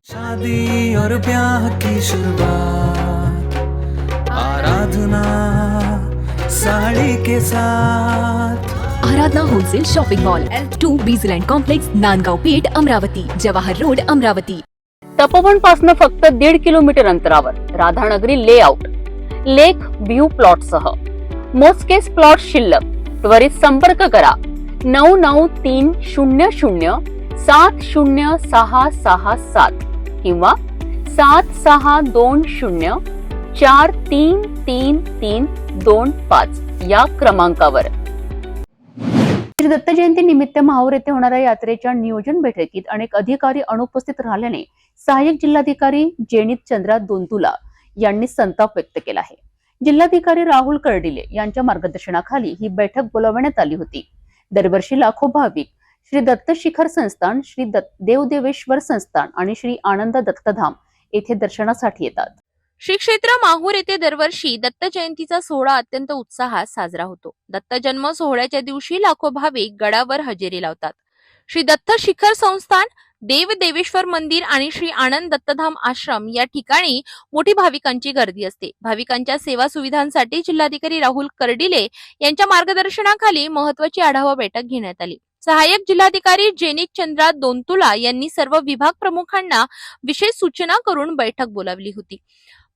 शादी और ब्याह की शुरुआत आराधना साड़ी के साथ.
Aradhana wholesale shopping mall L2 Bijland complex Nandgaon Peth Amravati Jawahar road Amravati.
Tapovan पासून फक्त 1.5 किलोमीटर अंतरावर Radhanagari layout lake view plot सह मोजकेच प्लॉट शिल्लक. त्वरित संपर्क करा 9930706667 किंवा 7620433325 या क्रमांकावर. श्री दत्त जयंती निमित्त माहूर येथे होणाऱ्या यात्रेच्या नियोजन बैठकीत अनेक अधिकारी अनुपस्थित राहिल्याने सहाय्यक जिल्हाधिकारी जेनित चंद्रा दोंतुला यांनी संताप व्यक्त केला आहे. जिल्हाधिकारी राहुल कर्डिले यांच्या मार्गदर्शनाखाली ही बैठक बोलावण्यात आली होती. दरवर्षी लाखो भाविक श्री दत्त शिखर संस्थान, श्री देवदेवेश्वर संस्थान आणि श्री आनंद दत्तधाम येथे दर्शनासाठी येतात.
श्री क्षेत्र माहूर येथे दरवर्षी दत्त जयंतीचा सोहळा अत्यंत उत्साहात साजरा होतो. दत्त जन्म सोहळ्याच्या दिवशी लाखो भाविक गडावर हजेरी लावतात. श्री दत्त शिखर संस्थान, देव देवेश्वर मंदिर आणि श्री आनंद दत्तधाम आश्रम या ठिकाणी मोठी भाविकांची गर्दी असते. भाविकांच्या सेवा सुविधांसाठी जिल्हाधिकारी राहुल कर्डिले यांच्या मार्गदर्शनाखाली महत्वाची आढावा बैठक घेण्यात आली. सहाय्यक जिल्हाधिकारी जेनित चंद्रा दोंतुला यांनी सर्व विभाग प्रमुखांना विशेष सूचना करून बैठक बोलावली होती.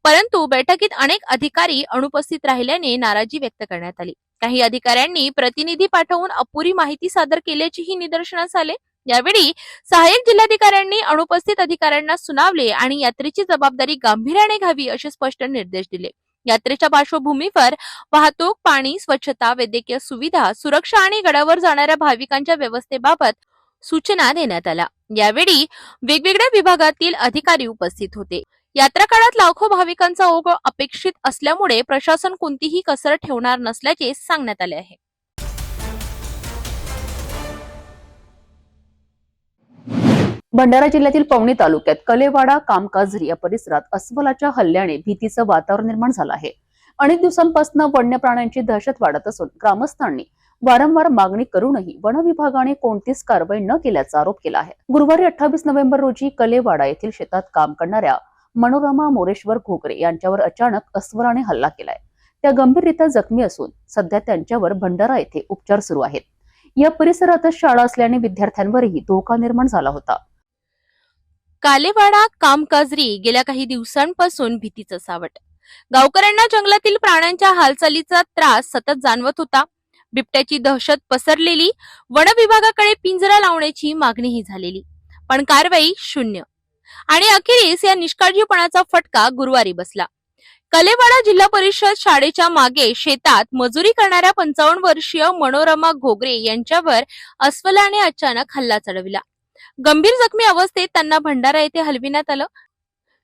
परंतु बैठकीत अनेक अधिकारी अनुपस्थित राहिल्याने नाराजी व्यक्त करण्यात आली. काही अधिकाऱ्यांनी प्रतिनिधी पाठवून अपुरी माहिती सादर केल्याचेही निदर्शनास आले. यावेळी सहाय्यक जिल्हाधिकाऱ्यांनी अनुपस्थित अधिकाऱ्यांना सुनावले आणि यात्रेची जबाबदारी गांभीर्याने घ्यावी असे स्पष्ट निर्देश दिले. यात्रेच्या पार्श्वभूमीवर वाहतूक, पाणी, स्वच्छता, वैद्यकीय सुविधा, सुरक्षा आणि गडावर जाणाऱ्या भाविकांच्या व्यवस्थेबाबत सूचना देण्यात आल्या. यावेळी वेगवेगळ्या विभागातील अधिकारी उपस्थित होते. यात्रा काळात लाखो भाविकांचा ओघ अपेक्षित असल्यामुळे प्रशासन कोणतीही कसर ठेवणार नसल्याचे सांगण्यात आले आहे.
भंडारा जिल्ह्यातील पवनी तालुक्यात कलेवाडा कामकाजरी या परिसरात अस्वलाच्या हल्ल्याने भीतीचं वातावरण निर्माण झालं आहे. अनेक दिवसांपासून वन्य प्राण्यांची दहशत वाढत असून ग्रामस्थांनी वारंवार मागणी करूनही वन विभागाने कोणतीच कारवाई न केल्याचा आरोप केला आहे. गुरुवारी 28 नोव्हेंबर रोजी कलेवाडा येथील शेतात काम करणाऱ्या मनोरमा मोरेश्वर घोगरे यांच्यावर अचानक अस्वलाने हल्ला केलाय. त्या गंभीररित्या जखमी असून सध्या त्यांच्यावर भंडारा येथे उपचार सुरू आहेत. या परिसरातच शाळा असल्याने विद्यार्थ्यांवरही धोका निर्माण झाला होता.
कालेवाडा कामकाजरी गेल्या काही दिवसांपासून भीतीचं सावट. गावकऱ्यांना जंगलातील प्राण्यांच्या हालचालीचा त्रास सतत जाणवत होता. बिबट्याची दहशत पसरलेली. वन विभागाकडे पिंजरा लावण्याची मागणीही झालेली, पण कारवाई शून्य. आणि अखेरीस या निष्काळजीपणाचा फटका गुरुवारी बसला. कलेवाडा जिल्हा परिषद शाळेच्या मागे शेतात मजुरी करणाऱ्या 55 वर्षीय मनोरमा घोगरे यांच्यावर अस्वलाने अचानक हल्ला चढविला. गंभीर जखमी अवस्थेत त्यांना भंडारा येथे हलविण्यात आलं.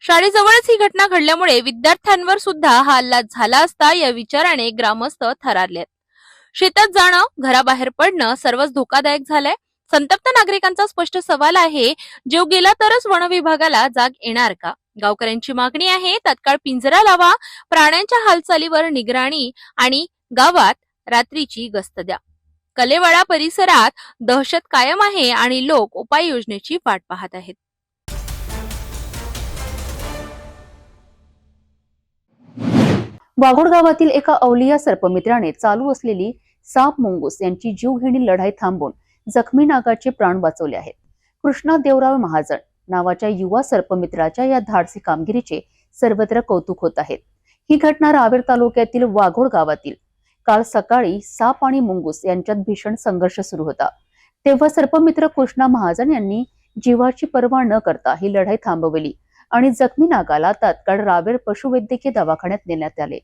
शाळेजवळच ही घटना घडल्यामुळे विद्यार्थ्यांवर सुद्धा हा हल्ला झाला असता या विचाराने ग्रामस्थ थरारलेत. शेतात जाणं, घराबाहेर पडणं सर्वच धोकादायक झालंय. संतप्त नागरिकांचा स्पष्ट सवाल आहे, जीव गेला तरच वन विभागाला जाग येणार का? गावकऱ्यांची मागणी आहे, तत्काळ पिंजरा लावा, प्राण्यांच्या हालचालीवर निगराणी आणि गावात रात्रीची गस्त द्या. कलेवाडा परिसरात दहशत कायम आहे आणि लोक उपाययोजनेची वाट पाहत आहेत.
वाघोड गावातील एका अवलिया सर्पमित्राने चालू असलेली साप मुंगूस यांची जीवघेणी लढाई थांबवून जखमी नागाचे प्राण वाचवले आहेत. कृष्णा देवराव महाजन नावाच्या युवा सर्पमित्राच्या या धाडसी कामगिरीचे सर्वत्र कौतुक होत आहेत. ही घटना रावेर तालुक्यातील वाघोड गावातील काल सकाळी साप आणि मुंगूस यांच्यात भीषण संघर्ष सुरू होता. तेव्हा सर्पमित्र कृष्णा महाजन यांनी जीवाची पर्वा न करता ही लढाई थांबवली आणि जखमी नागाला तात्काळ रावेर पशुवैद्यकीय दवाखान्यात नेण्यात आले.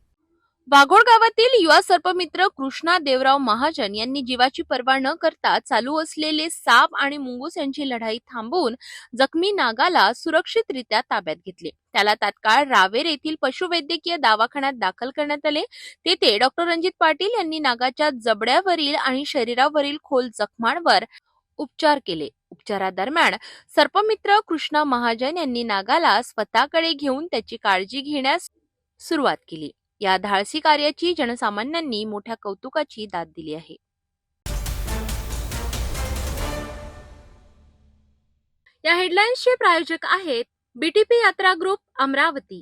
वाघोड गावातील युवा सर्पमित्र कृष्णा देवराव महाजन यांनी जीवाची पर्वा न करता चालू असलेले साप आणि मुंगूस यांची लढाई थांबवून जखमी नागाला सुरक्षितरित्या ताब्यात घेतले. त्याला तात्काळ रावेर येथील पशुवैद्यकीय दवाखान्यात दाखल करण्यात आले. तेथे डॉक्टर रणजित पाटील यांनी नागाच्या जबड्यावरील आणि शरीरावरील खोल जखमांवर उपचार केले. उपचारादरम्यान सर्पमित्र कृष्णा महाजन यांनी नागाला स्वतःकडे घेऊन त्याची काळजी घेण्यास सुरुवात केली. या धाडसी कार्याची जनसामान्यांनी मोठ्या कौतुकाची दाद दिली आहे. या हेडलाईन्सचे प्रायोजक आहेत बीटीपी यात्रा ग्रुप अमरावती.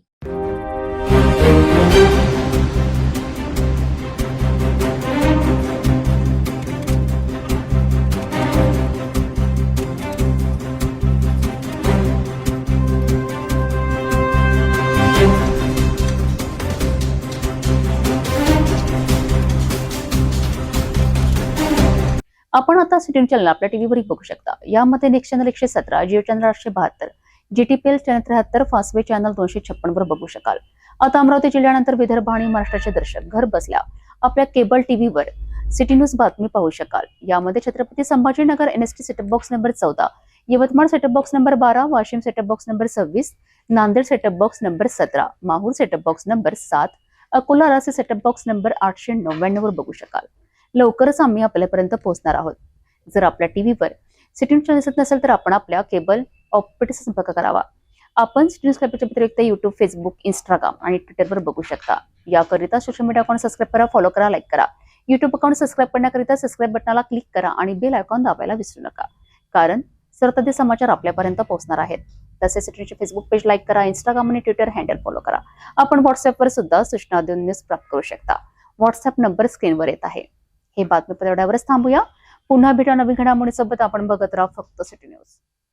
आपण आता सिटी चॅनल आपल्या टीव्हीवर बघू शकता. यामध्ये next channel 117, Jio channel 872, GTPL channel 73, Fastway channel 256 वर बघू शकाल. आता अमरावती जिल्ह्यानंतर विदर्भ आणि महाराष्ट्राचे दर्शक घर बसल्या आपल्या केबल टीव्हीवर सिटी न्यूज बातमी पाहू शकाल. यामध्ये Chhatrapati Sambhajinagar NST setup box number 14, Yavatmal setup box number 12, Washim setup box number 26, Nanded setup box number 17, Mahur setup box number 7, Akola रासे सेटअप बॉक्स नंबर 899 वर बघू शकाल. लवकरच आम्ही आपल्यापर्यंत पोहोचणार आहोत. जर आपल्या टीव्हीवर सिटी न्यूज चॅनल दिसत नसेल तर आपण आपल्या केबल ऑपरेटरचा संपर्क करावा. आपण सिटी न्यूज क्लबच्या व्यतिरिक्त युट्यूब, फेसबुक, इंस्टाग्राम आणि ट्विटरवर बघू शकता. याकरिता सोशल मीडिया अकाउंट सबस्क्राईब करा, फॉलो करा, लाईक करा. युट्यूब अकाउंट सबस्क्राईब करण्याकरिता सबस्क्राईब बटनाला क्लिक करा आणि बेल आयकॉन दाबायला विसरू नका, कारण सर्वताजे समाचार आपल्यापर्यंत पोहोचणार आहेत. तसेच सिटी न्यूजचे फेसबुक पेज लाईक करा, इंस्टाग्राम आणि ट्विटर हँडल फॉलो करा. आपण व्हॉट्सअपवर सुद्धा सूचना देऊन न्यूज प्राप्त करू शकता. व्हॉट्सअप नंबर स्क्रीनवर येत आहे. हे बातमीपत्र एवढ्यावरच थांबूया. पुन्हा भेटा नवीन घडामोडीसोबत. आपण बघत राहा फक्त सिटी न्यूज.